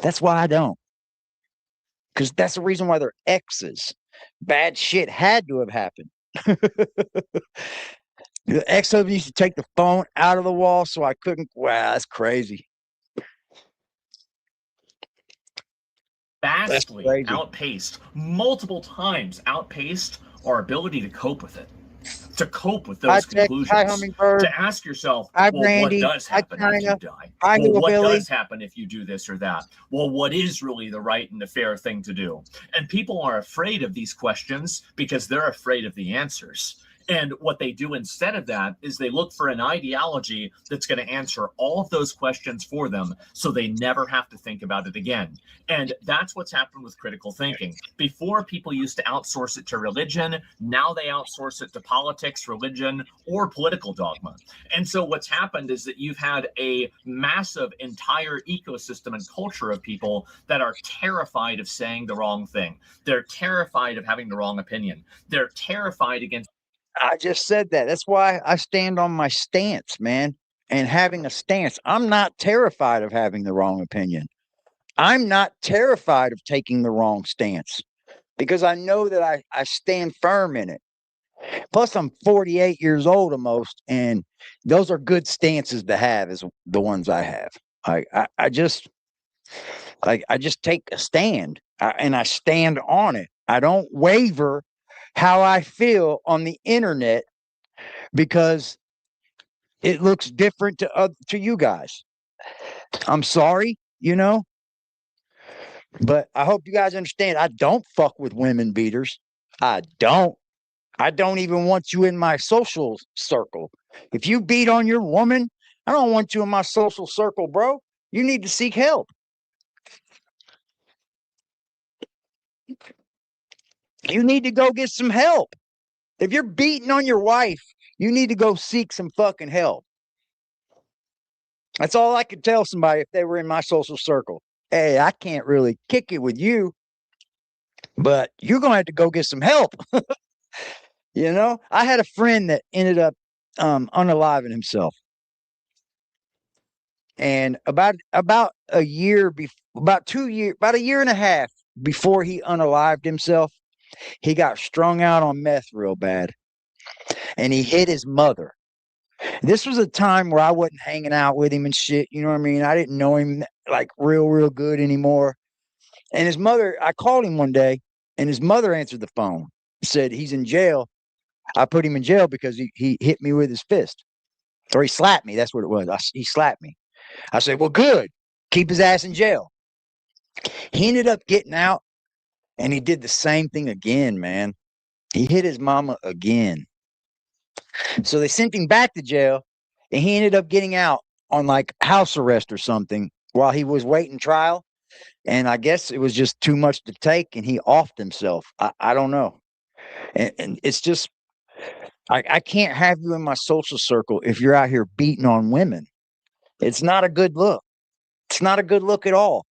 That's why I don't. Because that's the reason why they're exes. Bad shit had to have happened. The ex husband used to take the phone out of the wall so I couldn't. Wow, that's crazy. Vastly outpaced, multiple times outpaced our ability to cope with it. To cope with those conclusions. To ask yourself, well, Randy, what does happen if you die? Well, what does happen if you do this or that? Well, what is really the right and the fair thing to do? And people are afraid of these questions because they're afraid of the answers. And what they do instead of that is they look for an ideology that's going to answer all of those questions for them so they never have to think about it again. And that's what's happened with critical thinking. Before, people used to outsource it to religion. Now they outsource it to politics, religion, or political dogma. And so what's happened is that you've had a massive entire ecosystem and culture of people that are terrified of saying the wrong thing. They're terrified of having the wrong opinion. They're terrified against. I just said that. That's why I stand on my stance, man, and having a stance. I'm not terrified of having the wrong opinion. I'm not terrified of taking the wrong stance because I know that I stand firm in it. Plus, I'm 48 years old almost, and those are good stances to have is the ones I have. I just take a stand and I stand on it. I don't waver how I feel on the internet because it looks different to you guys. I'm sorry, but I hope you guys understand. I don't fuck with women beaters. I don't even want you in my social circle. If you beat on your woman, I don't want you in my social circle, bro. You need to seek help. You need to go get some help. If you're beating on your wife, you need to go seek some fucking help. That's all I could tell somebody if they were in my social circle. Hey, I can't really kick it with you, but you're going to have to go get some help. You know, I had a friend that ended up unaliving himself. And about a year before, about a year and a half before he unalived himself, he got strung out on meth real bad, and he hit his mother. This was a time where I wasn't hanging out with him and shit. You know what I mean? I didn't know him like real good anymore. And his mother, I called him one day, and his mother answered the phone. Said he's in jail. I put him in jail because he hit me with his fist, or he slapped me. That's what it was. He slapped me. I said, well, good. Keep his ass in jail. He ended up getting out, and he did the same thing again, man. He hit his mama again. So they sent him back to jail, and he ended up getting out on like house arrest or something while he was waiting trial. And I guess it was just too much to take, and he offed himself. I don't know. And it's just, I can't have you in my social circle if you're out here beating on women. It's not a good look. It's not a good look at all.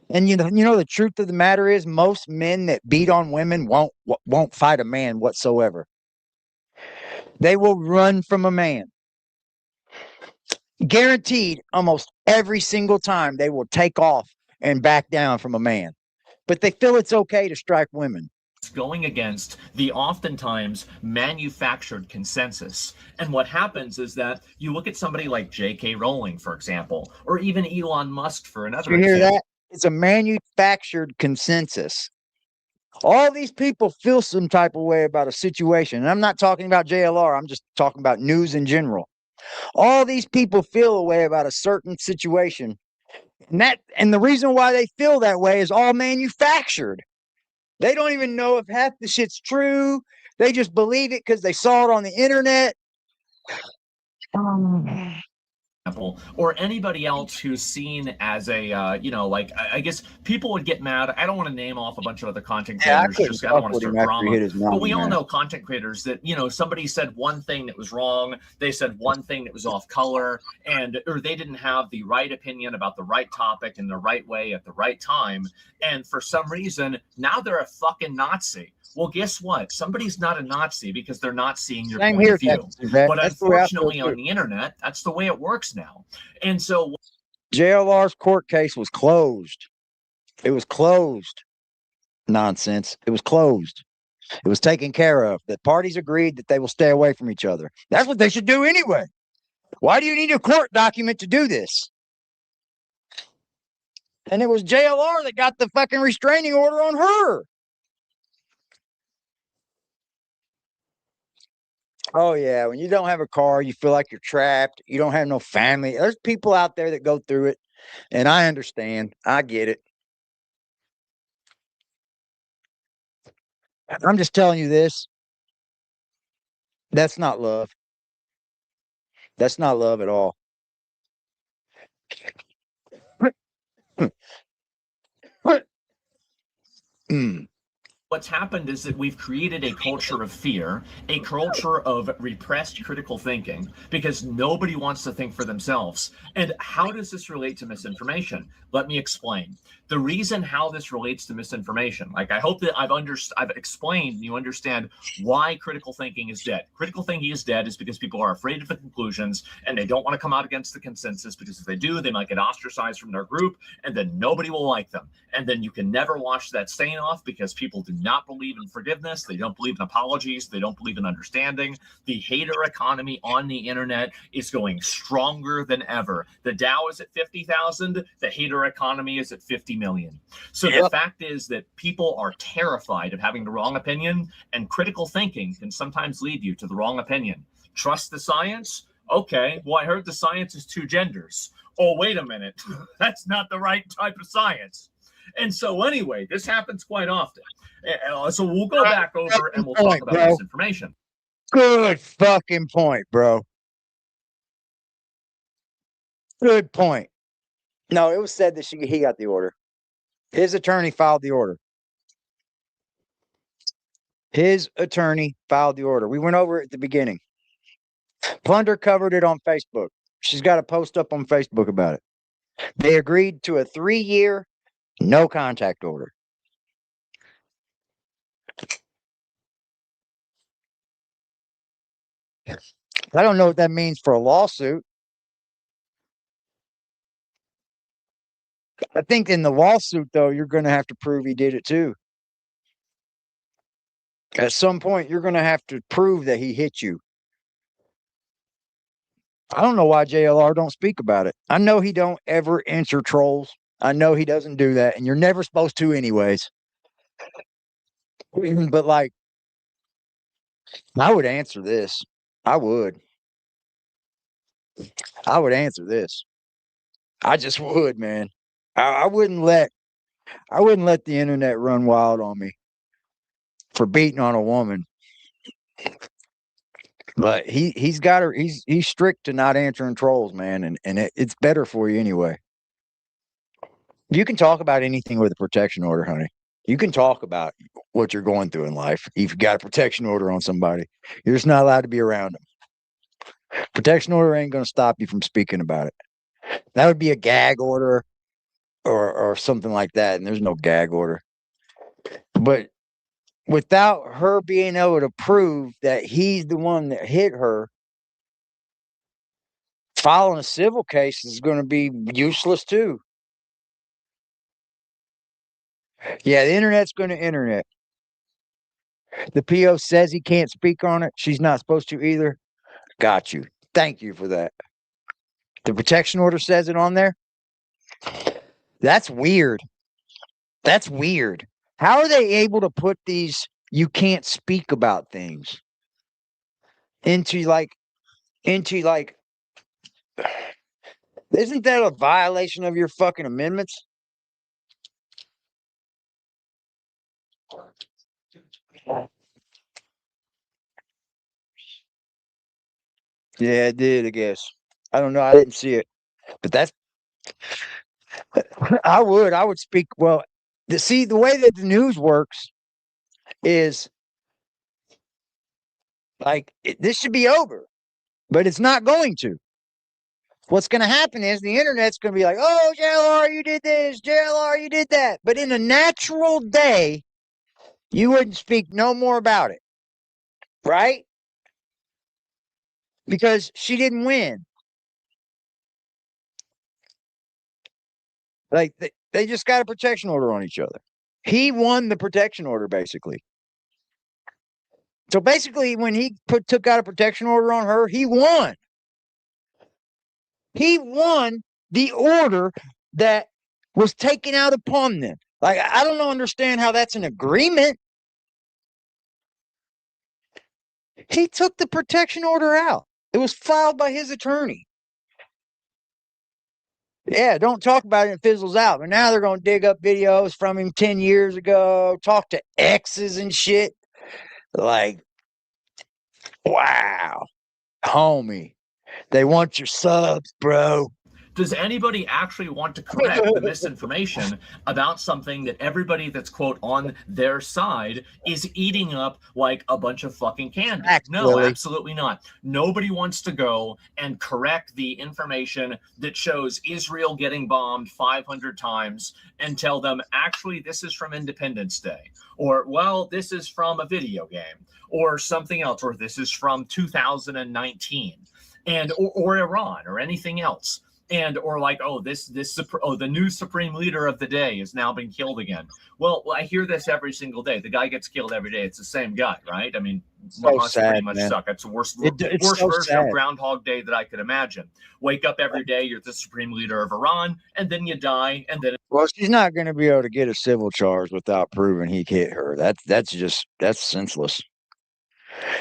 And you know the truth of the matter is most men that beat on women won't fight a man whatsoever. They will run from a man. Guaranteed, almost every single time they will take off and back down from a man. But they feel it's okay to strike women. Going against the oftentimes manufactured consensus. And what happens is that you look at somebody like J.K. Rowling, for example, or even Elon Musk for another You hear example. that? It's a manufactured consensus. All these people feel some type of way about a situation. And I'm not talking about JLR. I'm just talking about news in general. All these people feel a way about a certain situation. And the reason why they feel that way is all manufactured. They don't even know if half the shit's true. They just believe it because they saw it on the internet. Or anybody else who's seen as a, like, I guess people would get mad. I don't want to name off a bunch of other content creators. I don't want to start drama. But we all know content creators that, somebody said one thing that was wrong. They said one thing that was off color, or they didn't have the right opinion about the right topic in the right way at the right time. And for some reason, now they're a fucking Nazi. Well, guess what? Somebody's not a Nazi because they're not seeing your point of view. But unfortunately, on the internet, that's the way it works now. And so JLR's court case was closed. It was closed. Nonsense. It was closed. It was taken care of. The parties agreed that they will stay away from each other. That's what they should do anyway. Why do you need a court document to do this? And it was JLR that got the fucking restraining order on her. Oh, yeah. When you don't have a car, you feel like you're trapped. You don't have no family. There's people out there that go through it. And I understand. I get it. I'm just telling you this. That's not love. That's not love at all. What's happened is that we've created a culture of fear, a culture of repressed critical thinking, because nobody wants to think for themselves. And how does this relate to misinformation? Let me explain. The reason how this relates to misinformation, like I hope that I've explained and you understand why critical thinking is dead. Critical thinking is dead is because people are afraid of the conclusions and they don't want to come out against the consensus, because if they do, they might get ostracized from their group and then nobody will like them. And then you can never wash that stain off because people do not believe in forgiveness. They don't believe in apologies. They don't believe in understanding. The hater economy on the internet is going stronger than ever. The Dow is at 50,000. The hater economy is at 50 million. So the fact is that people are terrified of having the wrong opinion, and critical thinking can sometimes lead you to the wrong opinion. Trust the science? Okay, well, I heard the science is two genders. Oh, wait a minute. That's not the right type of science. And so anyway, this happens quite often. So we'll go back over and we'll talk about misinformation. Good fucking point, bro. Good point. No, it was said that he got the order. His attorney filed the order. His attorney filed the order. We went over it at the beginning. Plunder covered it on Facebook. She's got a post up on Facebook about it. They agreed to a 3-year no contact order. I don't know what that means for a lawsuit. I think in the lawsuit, though, you're going to have to prove he did it too. At some point, you're going to have to prove that he hit you. I don't know why JLR don't speak about it. I know he don't ever answer trolls. I know he doesn't do that, and you're never supposed to anyways. But like, I would answer this. I would. I would answer this. I just would, man. I wouldn't let the internet run wild on me for beating on a woman. But he's got her. He's strict to not answering trolls, man, and it's better for you anyway. You can talk about anything with a protection order, honey. You can talk about what you're going through in life. If you've got a protection order on somebody, you're just not allowed to be around them. Protection order ain't going to stop you from speaking about it. That would be a gag order or something like that, and there's no gag order. But without her being able to prove that he's the one that hit her, filing a civil case is going to be useless too. Yeah, the internet's going to internet. The PO says he can't speak on it. She's not supposed to either. Got you. Thank you for that. The protection order says it on there. That's weird. That's weird. How are they able to put these you can't speak about things into like isn't that a violation of your fucking amendments? Yeah, it did, I guess. I don't know. I didn't see it. But that's I would speak. Well, the way that the news works is like this should be over, but it's not going to. What's going to happen is the internet's going to be like, oh, JLR, you did this. JLR, you did that. But in a natural day, you wouldn't speak no more about it. Right? Because she didn't win. Like they just got a protection order on each other. He won the protection order, basically. So basically, when he took out a protection order on her, he won. He won the order that was taken out upon them. Like, I don't understand how that's an agreement. He took the protection order out. It was filed by his attorney. Yeah, don't talk about it and it fizzles out. But now they're going to dig up videos from him 10 years ago, talk to exes and shit. Like, wow, homie, they want your subs, bro. Does anybody actually want to correct the misinformation about something that everybody that's, quote, on their side is eating up like a bunch of fucking candy? No, absolutely not. Nobody wants to go and correct the information that shows Israel getting bombed 500 times and tell them, actually, this is from Independence Day. Or, well, this is from a video game. Or something else. Or this is from 2019. And or Iran or anything else. And or like, oh, the new supreme leader of the day has now been killed again. Well, I hear this every single day. The guy gets killed every day. It's the same guy, right? I mean, must pretty much suck. It's the worst version of Groundhog Day that I could imagine. Wake up every day, you're the supreme leader of Iran, and then you die, and then. Well, she's not going to be able to get a civil charge without proving he hit her. That's senseless.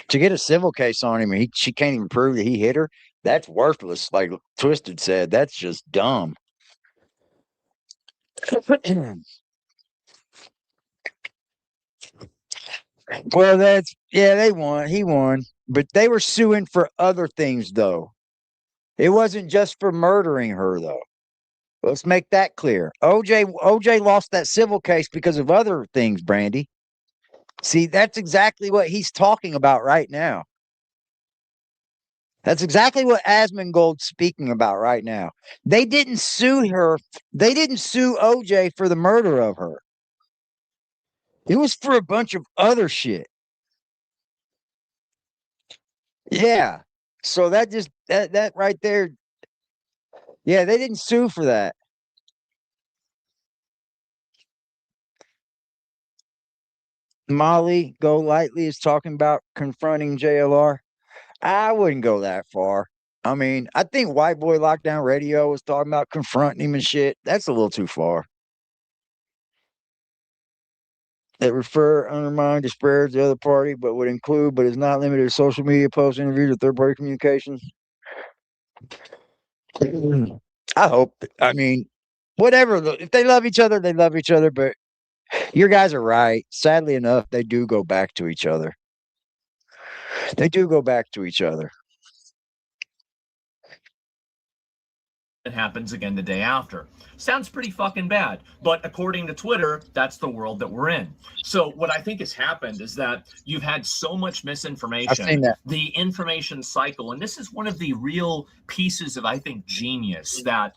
To get a civil case on him, she can't even prove that he hit her. That's worthless. Like Twisted said, that's just dumb. Well, they won. He won. But they were suing for other things, though. It wasn't just for murdering her, though. Let's make that clear. OJ lost that civil case because of other things, Brandy. See, that's exactly what he's talking about right now. That's exactly what Asmongold's speaking about right now. They didn't sue her. They didn't sue OJ for the murder of her. It was for a bunch of other shit. Yeah. So that right there. Yeah, they didn't sue for that. Molly Go Lightly is talking about confronting JLR. I wouldn't go that far. I mean, I think White Boy Lockdown Radio was talking about confronting him and shit. That's a little too far. That refer, undermine, disparage the other party, but would include, but is not limited to social media posts, interviews, or third party communications. I hope. I mean, whatever. If they love each other, they love each other. But your guys are right. Sadly enough, they do go back to each other. They do go back to each other. It happens again the day after. Sounds pretty fucking bad, but according to Twitter, that's the world that we're in. So what I think has happened is that you've had so much misinformation, the information cycle, and this is one of the real pieces of, I think, genius that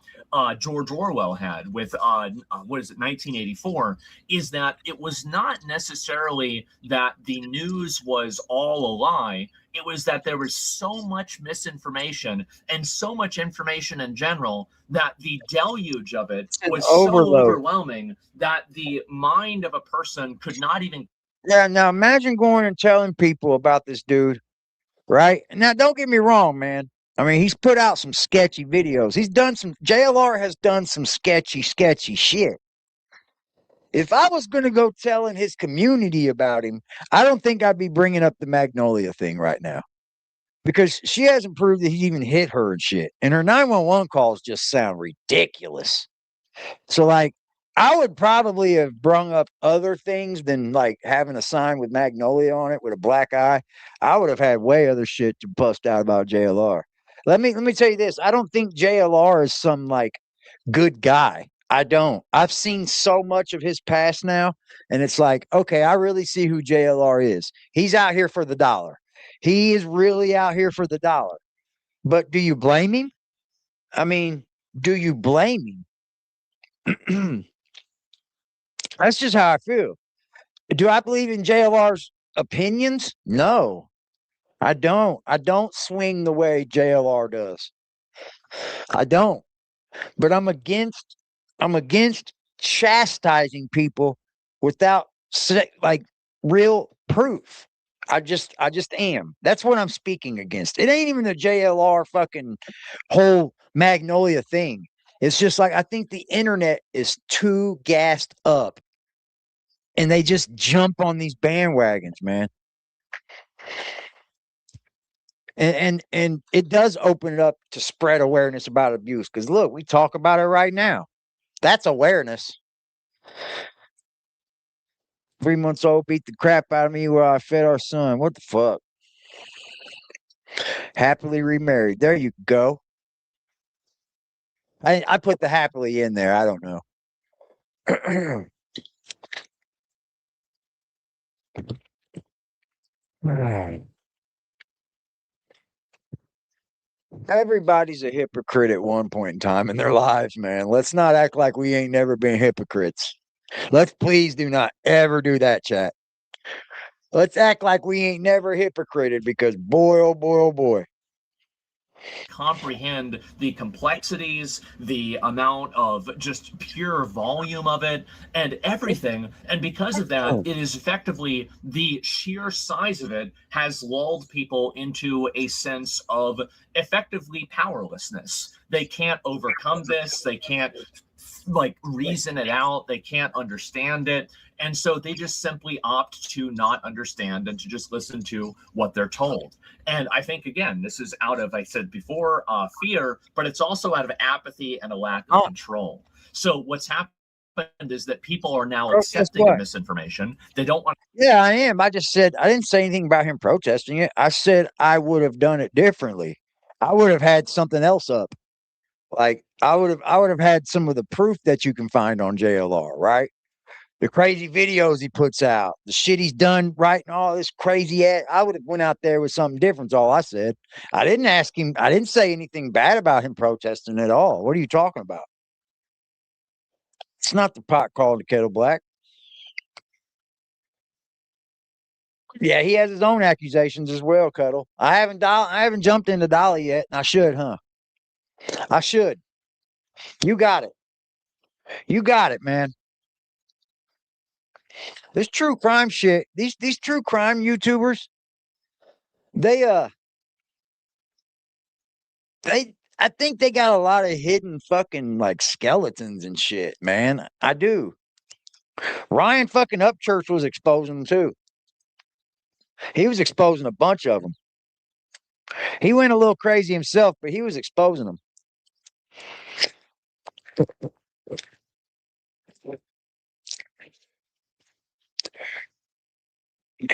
George Orwell had with what is it, 1984, is that it was not necessarily that the news was all a lie. It was that there was so much misinformation and so much information in general that the deluge of it was so overwhelming that the mind of a person could not even. Yeah, now imagine going and telling people about this dude, right? Now, don't get me wrong, man. I mean, he's put out some sketchy videos. JLR has done some sketchy shit. If I was going to go telling his community about him, I don't think I'd be bringing up the Magnolia thing right now because she hasn't proved that he even hit her and shit. And her 911 calls just sound ridiculous. So, like, I would probably have brung up other things than like having a sign with Magnolia on it with a black eye. I would have had way other shit to bust out about JLR. Let me tell you this. I don't think JLR is some like good guy. I don't. I've seen so much of his past now, and it's like, okay, I really see who JLR is. He's out here for the dollar. He is really out here for the dollar. But do you blame him? I mean, do you blame him? That's just how I feel. Do I believe in JLR's opinions? No, I don't. I don't swing the way JLR does. I don't. But I'm against chastising people without like real proof. I just am. That's what I'm speaking against. It ain't even the JLR fucking whole Magnolia thing. It's just like I think the internet is too gassed up and they just jump on these bandwagons, man. And it does open it up to spread awareness about abuse. Because look, we talk about it right now. That's awareness. 3 months old beat the crap out of me while I fed our son. What the fuck? Happily remarried. There you go. I put the happily in there. I don't know. Everybody's a hypocrite at one point in time in their lives, man. Let's not act like we ain't never been hypocrites. Let's please do not ever do that, chat. Let's act like we ain't never hypocrited because boy, oh boy, oh boy. Comprehend the complexities, the amount of just pure volume of it, and everything. And because of that, it is effectively the sheer size of it has lulled people into a sense of effectively powerlessness. They can't overcome this. They can't like reason it out. They can't understand it. And so they just simply opt to not understand and to just listen to what they're told. And I think, again, this is out of, I said before, fear, but it's also out of apathy and a lack of control. So what's happened is that people are now accepting misinformation. They don't want. Yeah, I am. I just said, I didn't say anything about him protesting it. I said I would have done it differently. I would have had something else up. Like I would have had some of the proof that you can find on JLR, right? The crazy videos he puts out, the shit he's done writing all this crazy ass. I would have went out there with something different. All I said. I didn't ask him. I didn't say anything bad about him protesting at all. What are you talking about? It's not the pot called the kettle black. Yeah, he has his own accusations as well, Cuddle. I haven't jumped into Dolly yet. I should, huh? I should. You got it. You got it, man. This true crime shit. These true crime YouTubers, they I think they got a lot of hidden fucking like skeletons and shit, man. I do. Ryan fucking Upchurch was exposing them too. He was exposing a bunch of them. He went a little crazy himself, but he was exposing them.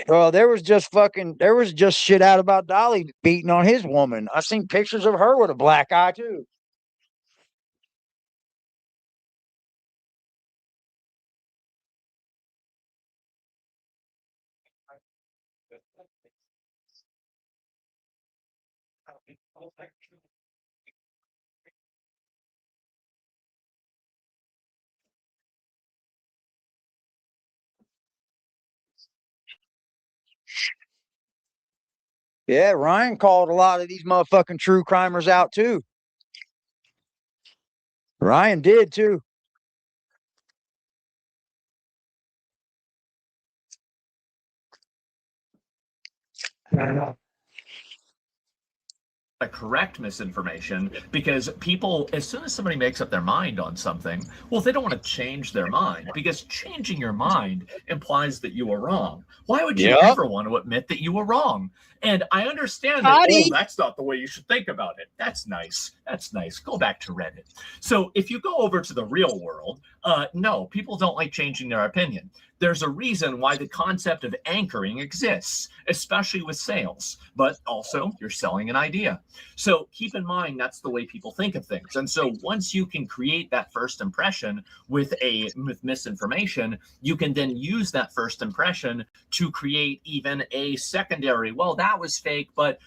Well, there was just shit out about Dolly beating on his woman. I seen pictures of her with a black eye too. Yeah, Ryan called a lot of these motherfucking true crimers out too. Ryan did too. Correct misinformation, because people, as soon as somebody makes up their mind on something, well, they don't want to change their mind, because changing your mind implies that you were wrong. Why would you ever want to admit that you were wrong? And I understand that, oh, that's not the way you should think about it. That's nice. That's nice. Go back to Reddit. So if you go over to the real world, no, people don't like changing their opinion. There's a reason why the concept of anchoring exists, especially with sales, but also you're selling an idea. So keep in mind, that's the way people think of things. And so once you can create that first impression with misinformation, you can then use that first impression to create even a secondary, well, that was fake, but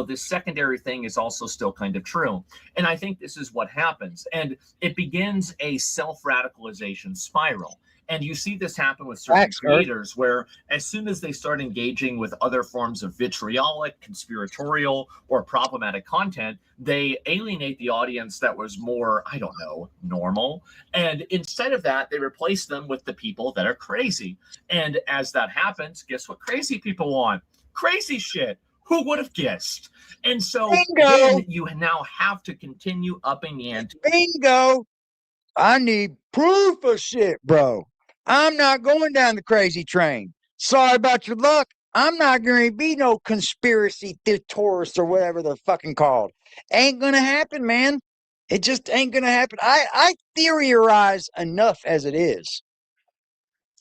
this secondary thing is also still kind of true. And I think this is what happens. And it begins a self-radicalization spiral. And you see this happen with certain creators where as soon as they start engaging with other forms of vitriolic, conspiratorial, or problematic content, they alienate the audience that was more, I don't know, normal. And instead of that, they replace them with the people that are crazy. And as that happens, guess what crazy people want? Crazy shit. Who would have guessed? And so then you now have to continue upping the ante. Bingo. I need proof of shit, bro. I'm not going down the crazy train. Sorry about your luck. I'm not going to be no conspiracy theorist or whatever they're fucking called. Ain't going to happen, man. It just ain't going to happen. I theorize enough as it is.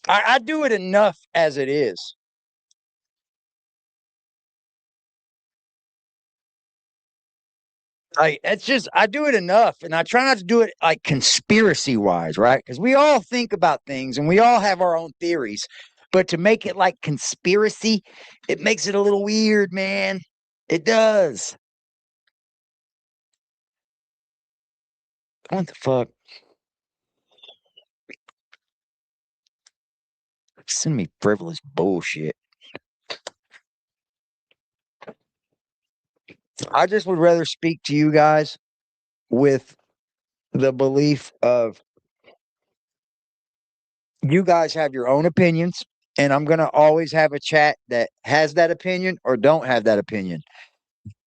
I do it enough as it is. I do it enough, and I try not to do it like conspiracy wise, right? Because we all think about things and we all have our own theories, but to make it like conspiracy, it makes it a little weird, man. It does. What the fuck? Send me frivolous bullshit. I just would rather speak to you guys with the belief of you guys have your own opinions, and I'm going to always have a chat that has that opinion or don't have that opinion,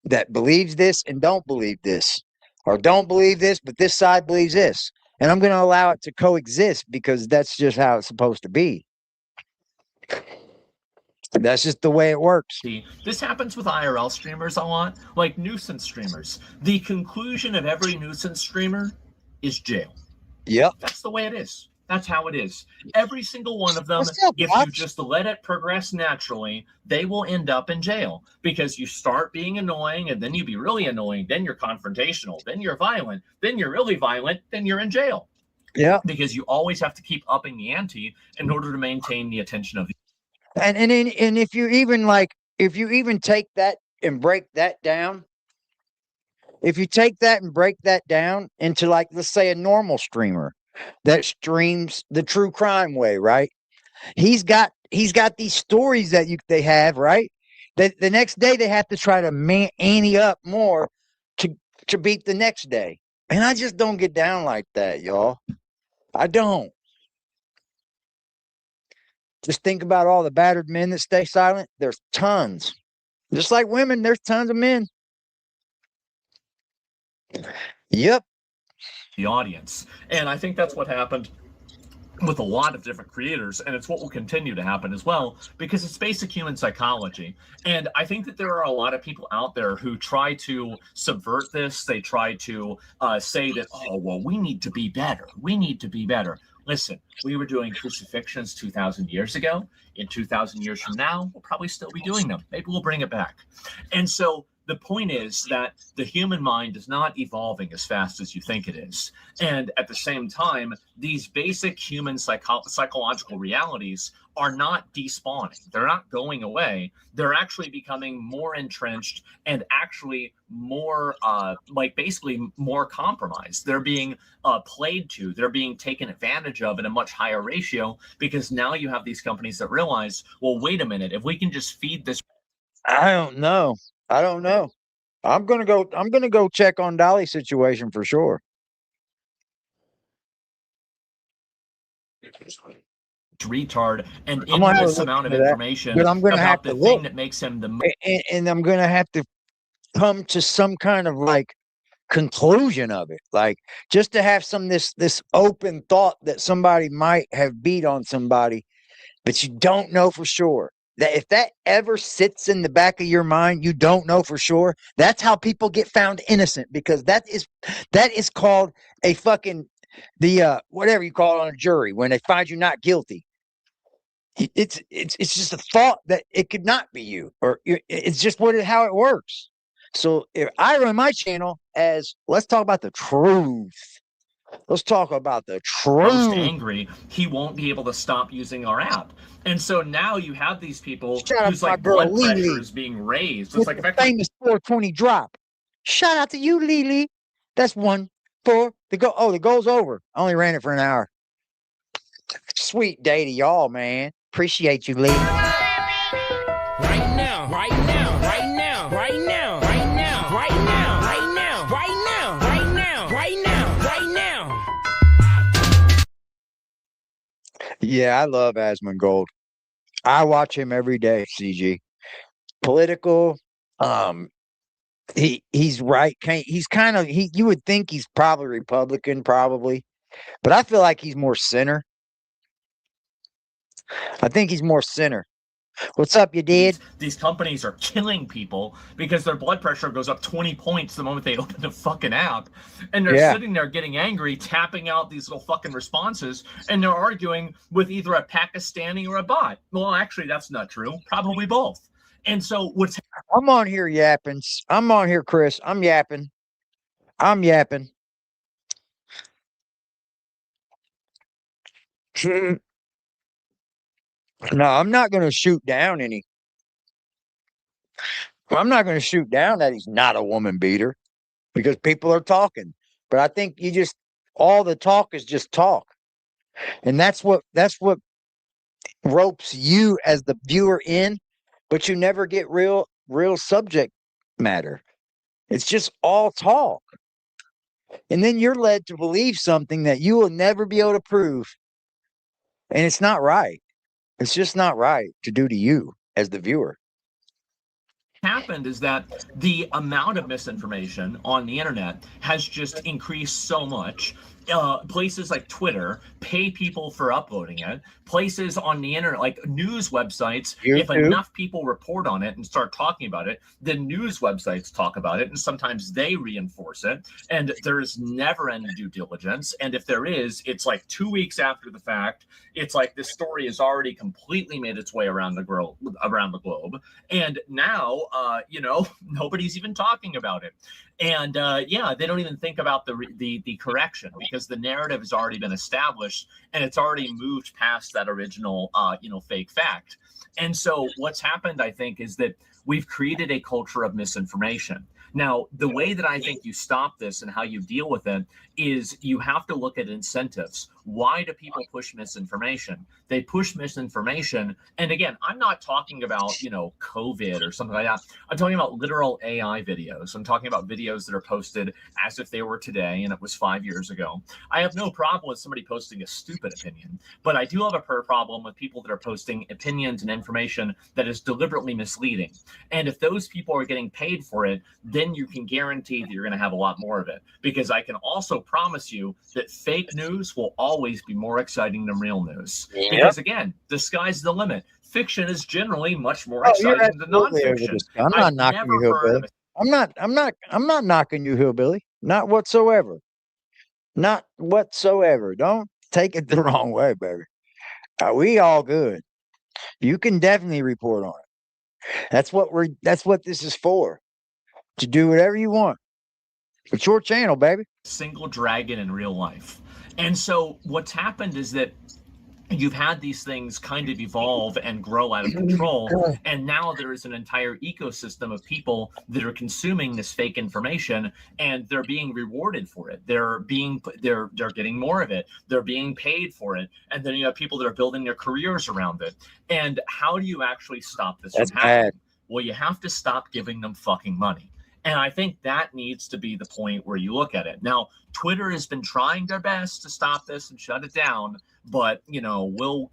that believes this and don't believe this, or don't believe this, but this side believes this. And I'm going to allow it to coexist because that's just how it's supposed to be. That's just the way it works. This happens with IRL streamers a lot, like nuisance streamers. The conclusion of every nuisance streamer is jail. Yep. That's the way it is. That's how it is. Every single one of them, if you just let it progress naturally, they will end up in jail because you start being annoying and then you be really annoying. Then you're confrontational. Then you're violent. Then you're really violent. Then you're in jail. Yeah. Because you always have to keep upping the ante in order to maintain the attention of the. And if you even take that and break that down, if you take that and break that down into, like, let's say a normal streamer that streams the true crime way, right? He's got these stories that they have, right? That the next day they have to try to ante up more to beat the next day. And I just don't get down like that, y'all. I don't. Just think about all the battered men that stay silent. There's tons. Just like women, there's tons of men. Yep. The audience. And I think that's what happened with a lot of different creators, and it's what will continue to happen as well, because it's basic human psychology. And I think that there are a lot of people out there who try to subvert this. They try to say that, oh, well, we need to be better. We need to be better. Listen, we were doing crucifixions 2,000 years ago. In 2,000 years from now, we'll probably still be doing them. Maybe we'll bring it back. And so the point is that the human mind is not evolving as fast as you think it is. And at the same time, these basic human psychological realities are not despawning. They're not going away. They're actually becoming more entrenched and actually more, basically more compromised. They're being played to. They're being taken advantage of in a much higher ratio, because now you have these companies that realize, well, wait a minute, if we can just feed this. I don't know. I'm gonna go check on Dolly's situation for sure. Retard and I'm gonna have endless to look amount of into that, information but I'm gonna have about to the look. thing that makes him the And I'm gonna have to come to some kind of, like, conclusion of it, like, just to have this open thought that somebody might have beat on somebody, but you don't know for sure. That if that ever sits in the back of your mind, you don't know for sure. That's how people get found innocent, because that is called a fucking whatever you call it on a jury when they find you not guilty. It's just a thought that it could not be you, or it's just how it works. So if I run my channel as, let's talk about the truth. Let's talk about the most truth. angry, he won't be able to stop using our app. And so now you have these people Shout out whose to my like girl, blood Lily, pressure is being raised. It's with like the effectively famous 420 drop. Shout out to you, Lily. That's one for the goal. Oh, the goal's over. I only ran it for an hour. Sweet day to y'all, man. Appreciate you, Lily. Right now, right now, right now, right now, right now, right now, right now, right now, right now, right now, right now. Yeah, I love Asmongold. I watch him every day, CG. Political. He's right. He's kind of you would think he's probably Republican, probably, but I feel like he's more center. I think he's more center. What's up, you did? these companies are killing people because their blood pressure goes up 20 points the moment they open the fucking app. And they're sitting there getting angry, tapping out these little fucking responses, and they're arguing with either a Pakistani or a bot. Well, actually, that's not true. Probably both. And so what's I'm on here yapping. I'm on here, Chris. I'm yapping. No, I'm not going to shoot down any. I'm not going to shoot down that he's not a woman beater, because people are talking. But I think all the talk is just talk. And that's what ropes you as the viewer in, but you never get real subject matter. It's just all talk. And then you're led to believe something that you will never be able to prove. And it's not right. It's just not right to do to you as the viewer. happened is that the amount of misinformation on the internet has just increased so much. Places like Twitter pay people for uploading it. Places on the internet, like news websites, if enough people report on it and start talking about it, then news websites talk about it, and sometimes they reinforce it. And there is never any due diligence. And if there is, it's like 2 weeks after the fact. It's like this story has already completely made its way around the globe, and now, nobody's even talking about it. And yeah, they don't even think about the correction, because the narrative has already been established and it's already moved past that original fake fact. And so what's happened, I think, is that we've created a culture of misinformation. Now, the way that I think you stop this and how you deal with it is you have to look at incentives. Why do people push misinformation? They push misinformation. And again, I'm not talking about, COVID or something like that. I'm talking about literal AI videos. I'm talking about videos that are posted as if they were today and it was 5 years ago. I have no problem with somebody posting a stupid opinion, but I do have a problem with people that are posting opinions and information that is deliberately misleading. And if those people are getting paid for it, then you can guarantee that you're going to have a lot more of it. Because I can also promise you that fake news will always be more exciting than real news. Yep. Because again, the sky's the limit. Fiction is generally much more exciting than nonfiction. I'm not knocking you, hillbilly. I'm not knocking you, hillbilly. Not whatsoever. Not whatsoever. Don't take it the wrong way, baby. We all good. You can definitely report on it. That's what this is for. To do whatever you want. It's your channel, baby. Single dragon in real life. And so what's happened is that you've had these things kind of evolve and grow out of control, and now there is an entire ecosystem of people that are consuming this fake information, and they're being rewarded for it. They're getting more of it. They're being paid for it, and then you have people that are building their careers around it. And how do you actually stop this from happening? Bad. Well, you have to stop giving them fucking money. And I think that needs to be the point where you look at it. Now, Twitter has been trying their best to stop this and shut it down, but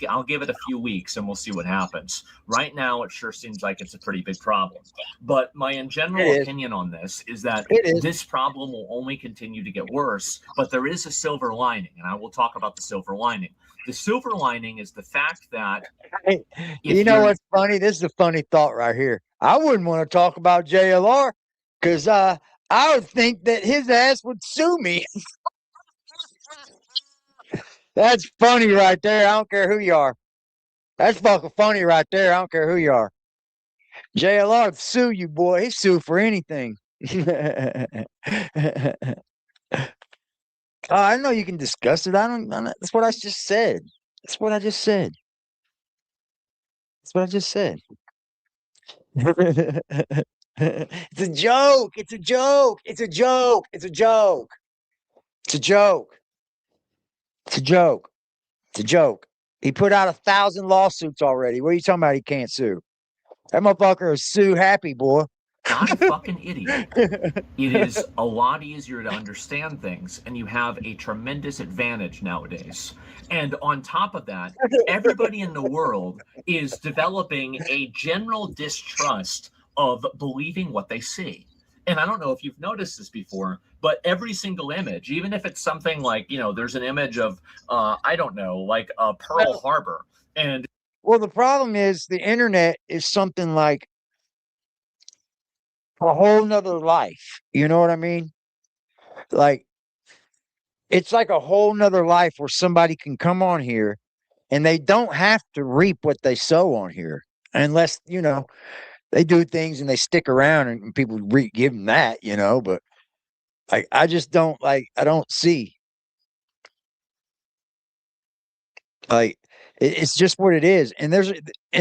I'll give it a few weeks and we'll see what happens. Right now, it sure seems like it's a pretty big problem. But my general opinion on this is that this problem will only continue to get worse, but there is a silver lining, and I will talk about the silver lining. The silver lining is the fact that what's funny? This is a funny thought right here. I wouldn't want to talk about JLR. Because I would think that his ass would sue me. That's funny right there. I don't care who you are. That's fucking funny right there. I don't care who you are. JLR would sue you, boy. He'd sue for anything. I know you can discuss it. I don't. That's what I just said. That's what I just said. That's what I just said. It's a joke. It's a joke. It's a joke. It's a joke. It's a joke. It's a joke. It's a joke. He put out 1,000 lawsuits already. What are you talking about? He can't sue. That motherfucker is sue happy, boy. Not a fucking idiot. It is a lot easier to understand things, and you have a tremendous advantage nowadays. And on top of that, everybody in the world is developing a general distrust of believing what they see. And I don't know if you've noticed this before, but every single image, even if it's something like, there's an image of, like Pearl Harbor. And well, the problem is the internet is something like a whole nother life. You know what I mean? Like, it's like a whole nother life where somebody can come on here and they don't have to reap what they sow on here unless, they do things and they stick around and people give them that, but I just don't I don't see. It's just what it is. And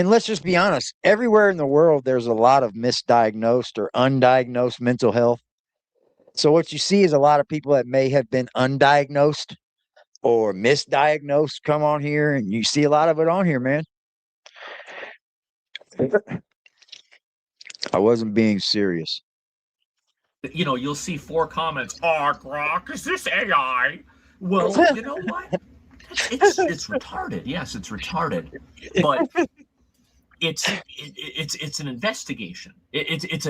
let's just be honest, everywhere in the world, there's a lot of misdiagnosed or undiagnosed mental health. So what you see is a lot of people that may have been undiagnosed or misdiagnosed come on here, and you see a lot of it on here, man. I wasn't being serious. You'll see 4 comments. Oh, Grok, is this AI? Well, you know what? It's retarded. Yes, it's retarded. But it's an investigation. It's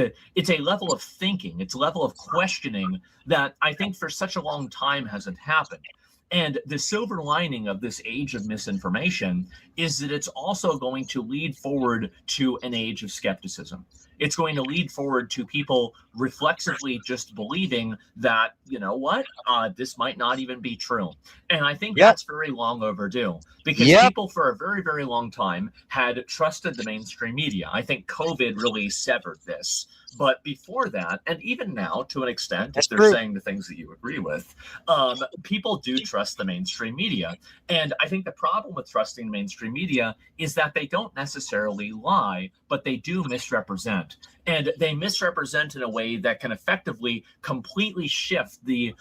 a level of thinking. It's a level of questioning that I think for such a long time hasn't happened. And the silver lining of this age of misinformation is that it's also going to lead forward to an age of skepticism. It's going to lead forward to people reflexively just believing that, this might not even be true. And I think that's very long overdue, because people for a very, very long time had trusted the mainstream media. I think COVID really severed this. But before that, and even now to an extent, That's if they're true. saying the things that you agree with, people do trust the mainstream media. And I think the problem with trusting mainstream media is that they don't necessarily lie, but they do misrepresent. And they misrepresent in a way that can effectively completely shift the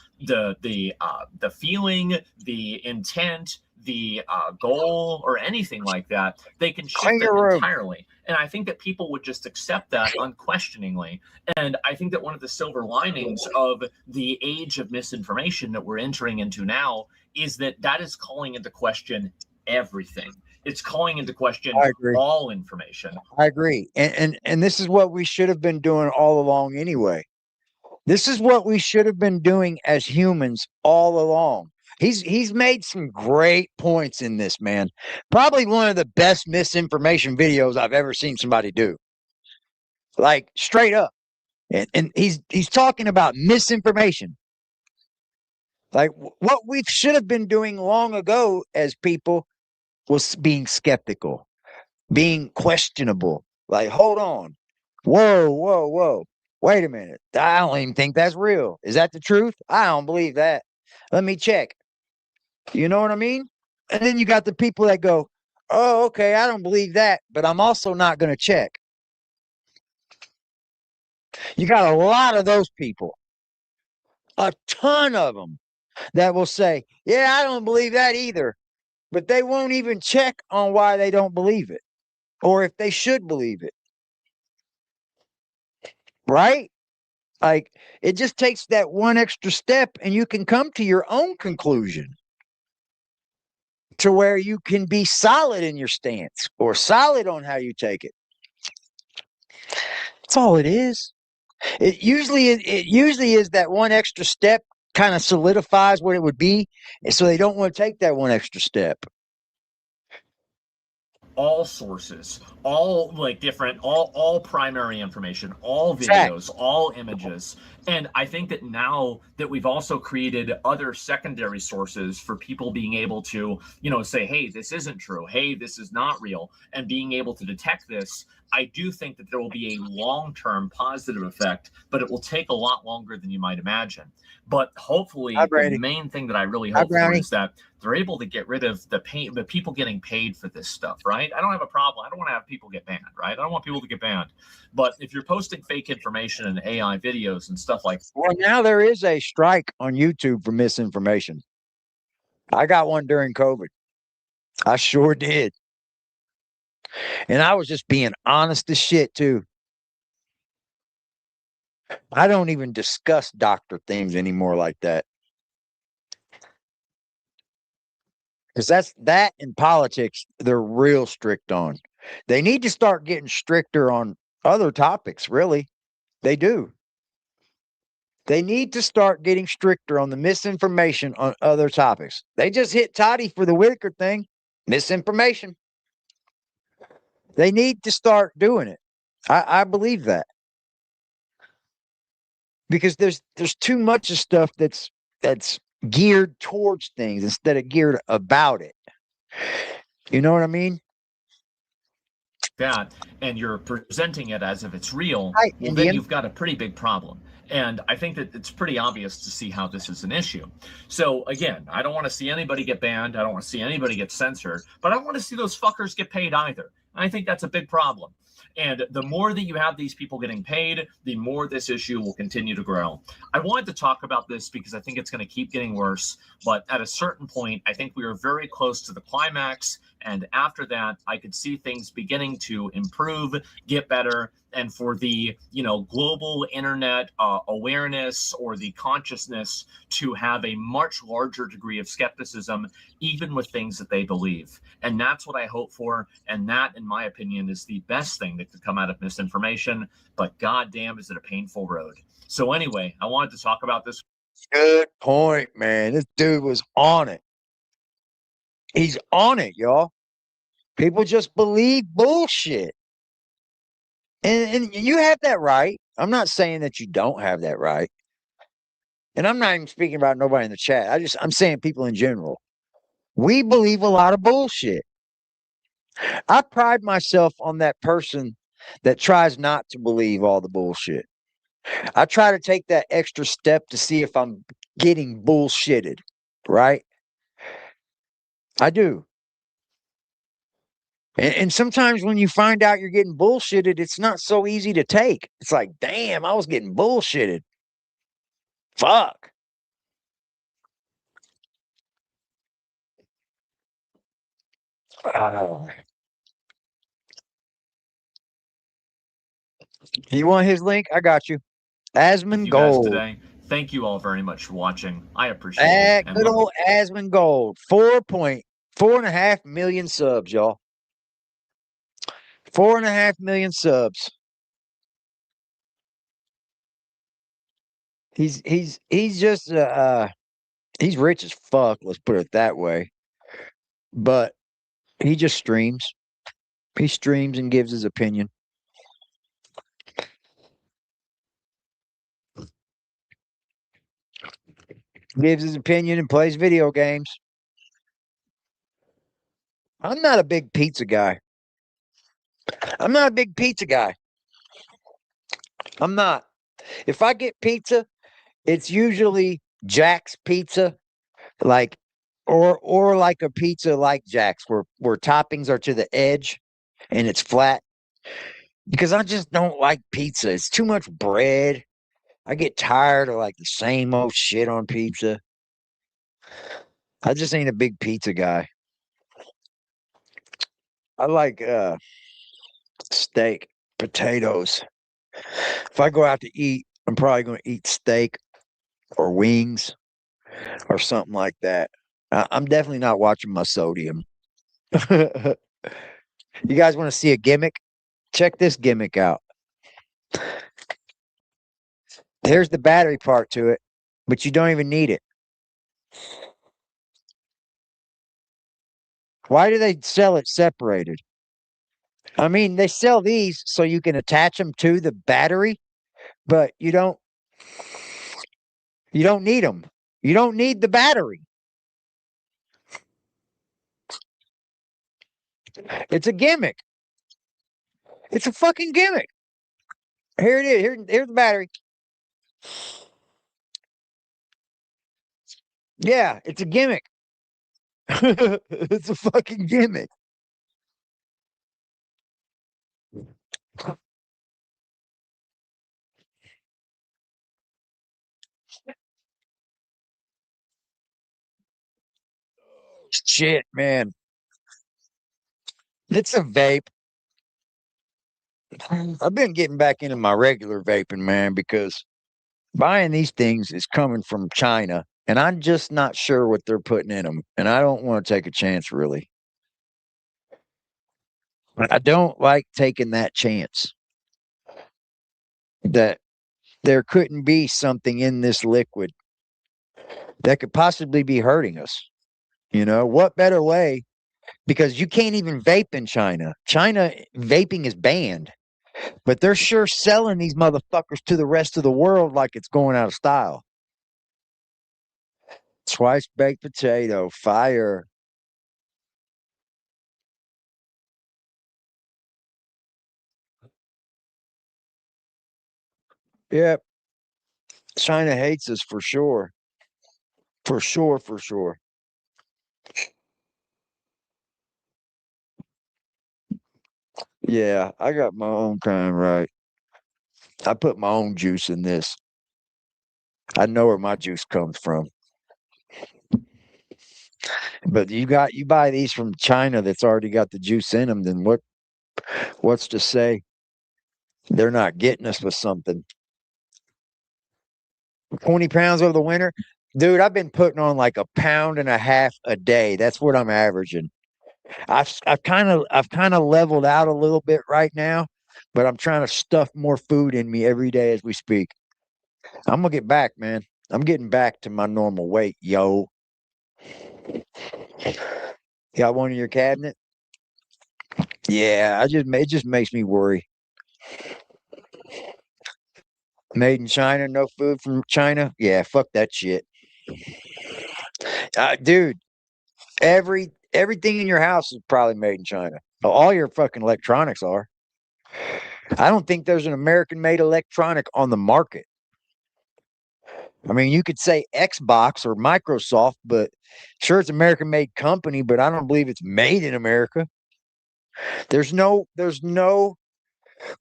feeling, the intent, the goal, or anything like that. They can Clean shift it your room. entirely. And I think that people would just accept that unquestioningly. And I think that one of the silver linings of the age of misinformation that we're entering into now is that that is calling into question everything. It's calling into question I agree. all information. I agree. And this is what we should have been doing all along anyway. This is what we should have been doing as humans all along. He's made some great points in this, man. Probably one of the best misinformation videos I've ever seen somebody do. Like straight up. And he's talking about misinformation. Like what we should have been doing long ago as people was being skeptical, being questionable. Like, hold on. Whoa, whoa, whoa. Wait a minute. I don't even think that's real. Is that the truth? I don't believe that. Let me check. You know what I mean? And then you got the people that go, oh, okay, I don't believe that, but I'm also not going to check. You got a lot of those people, a ton of them that will say, yeah, I don't believe that either, but they won't even check on why they don't believe it or if they should believe it. Right? Like it just takes that one extra step and you can come to your own conclusion to where you can be solid in your stance or solid on how you take it. That's all it is. It usually is that one extra step kind of solidifies what it would be. And so they don't want to take that one extra step. All sources, all like different, all primary information, all Fact. videos, all images. And I think that now that we've also created other secondary sources for people being able to, say, hey, this isn't true, hey, this is not real, and being able to detect this, I do think that there will be a long-term positive effect, but it will take a lot longer than you might imagine. But hopefully, Hi, the Brady. main thing that I really Hi, hope for Brownie. is that they're able to get rid of the people getting paid for this stuff, right? I don't have a problem. I don't want to have people get banned, right? I don't want people to get banned. But if you're posting fake information and AI videos and stuff like Well, now there is a strike on YouTube for misinformation. I got one during COVID. I sure did. And I was just being honest as shit, too. I don't even discuss doctor things anymore like that. Because that in politics, they're real strict on. They need to start getting stricter on other topics, really. They do. They need to start getting stricter on the misinformation on other topics. They just hit Toddy for the Whitaker thing. Misinformation. They need to start doing it. I believe that. Because there's too much of stuff that's geared towards things instead of geared about it. You know what I mean? that, and you're presenting it as if it's real, Hi, well, Indian. then you've got a pretty big problem. And I think that it's pretty obvious to see how this is an issue. So again, I don't want to see anybody get banned. I don't want to see anybody get censored, but I don't want to see those fuckers get paid either. And I think that's a big problem. And the more that you have these people getting paid, the more this issue will continue to grow. I wanted to talk about this because I think it's going to keep getting worse. But at a certain point, I think we are very close to the climax. And after that, I could see things beginning to improve, get better. And for the, global internet awareness or the consciousness to have a much larger degree of skepticism, even with things that they believe. And that's what I hope for. And that, in my opinion, is the best thing that could come out of misinformation. But goddamn, is it a painful road. So anyway, I wanted to talk about this. Good point, man. This dude was on it. He's on it, y'all. People just believe bullshit. And you have that right. I'm not saying that you don't have that right. And I'm not even speaking about nobody in the chat. I'm saying people in general. We believe a lot of bullshit. I pride myself on that person that tries not to believe all the bullshit. I try to take that extra step to see if I'm getting bullshitted, right? I do. And sometimes when you find out you're getting bullshitted, it's not so easy to take. It's like, damn, I was getting bullshitted. Fuck. Oh. You want his link? I got you. With Asmon you guys Gold. today. Thank you all very much for watching. I appreciate it. And Good old Asmon Gold. 4.5 million subs, y'all. 4.5 million subs. He's just he's rich as fuck, let's put it that way. But he just streams. He streams and gives his opinion. Gives his opinion and plays video games. I'm not a big pizza guy. I'm not a big pizza guy. I'm not. If I get pizza, it's usually Jack's Pizza, like or like a pizza like Jack's where toppings are to the edge and it's flat. Because I just don't like pizza. It's too much bread. I get tired of like the same old shit on pizza. I just ain't a big pizza guy. I like steak, potatoes. If I go out to eat, I'm probably going to eat steak or wings or something like that. I'm definitely not watching my sodium. You guys want to see a gimmick? Check this gimmick out. Here's the battery part to it, but you don't even need it. Why do they sell it separated? I mean, they sell these so you can attach them to the battery, but you don't need them. You don't need the battery. It's a gimmick. It's a fucking gimmick. Here it is. Here's the battery. Yeah, it's a gimmick. It's a fucking gimmick. Shit, man. It's a vape. I've been getting back into my regular vaping, man, because buying these things is coming from China, and I'm just not sure what they're putting in them, and I don't want to take a chance, really. I don't like taking that chance that there couldn't be something in this liquid that could possibly be hurting us. What better way? Because you can't even vape in China. China vaping is banned, but they're sure selling these motherfuckers to the rest of the world like it's going out of style. Twice baked potato, fire. Yep. China hates us for sure. For sure, for sure. Yeah, I got my own kind, right. I put my own juice in this. I know where my juice comes from. But you buy these from China that's already got the juice in them, then what's to say they're not getting us with something? 20 pounds over the winter? Dude, I've been putting on like a pound and a half a day. That's what I'm averaging. I've kind of leveled out a little bit right now, but I'm trying to stuff more food in me every day as we speak. I'm gonna get back, man. I'm getting back to my normal weight, yo. Got one in your cabinet? Yeah, it just makes me worry. Made in China, no food from China. Yeah, fuck that shit, dude. Everything in your house is probably made in China. All your fucking electronics are. I don't think there's an American-made electronic on the market. I mean, you could say Xbox or Microsoft, but sure, it's American-made company, but I don't believe it's made in America. There's no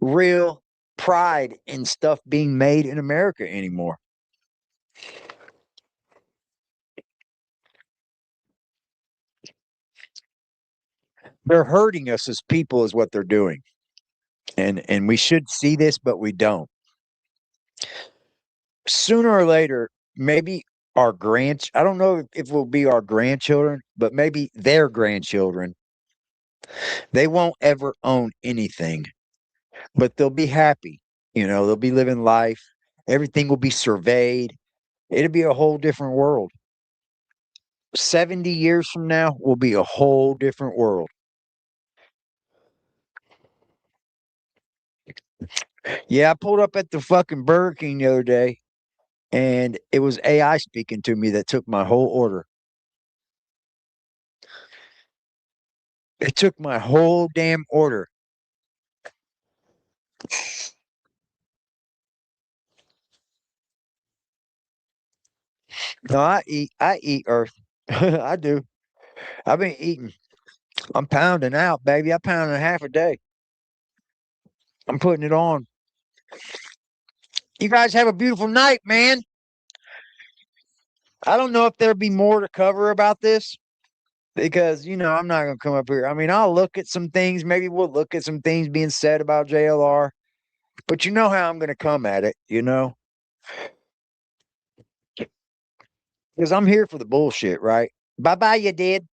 real pride in stuff being made in America anymore. They're hurting us as people is what they're doing. And we should see this, but we don't. Sooner or later, maybe I don't know if it will be our grandchildren, but maybe their grandchildren, they won't ever own anything, but they'll be happy. They'll be living life. Everything will be surveyed. It'll be a whole different world. 70 years from now will be a whole different world. Yeah, I pulled up at the fucking Burger King the other day, and it was AI speaking to me that took my whole order. It took my whole damn order. No, I eat Earth. I do. I've been eating. I'm pounding out, baby. I pound and a half a day. I'm putting it on. You guys have a beautiful night, man. I don't know if there'll be more to cover about this because, I'm not going to come up here. I mean, I'll look at some things. Maybe we'll look at some things being said about JLR, but you know how I'm going to come at it, because I'm here for the bullshit, right? Bye-bye, you did.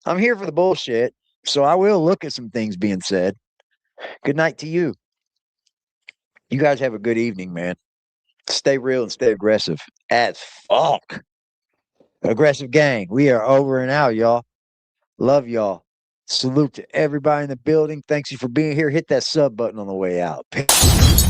I'm here for the bullshit. So I will look at some things being said. Good night to you. You guys have a good evening, man. Stay real and stay aggressive as fuck. Aggressive gang. We are over and out, y'all. Love y'all. Salute to everybody in the building. Thanks you for being here. Hit that sub button on the way out. Peace.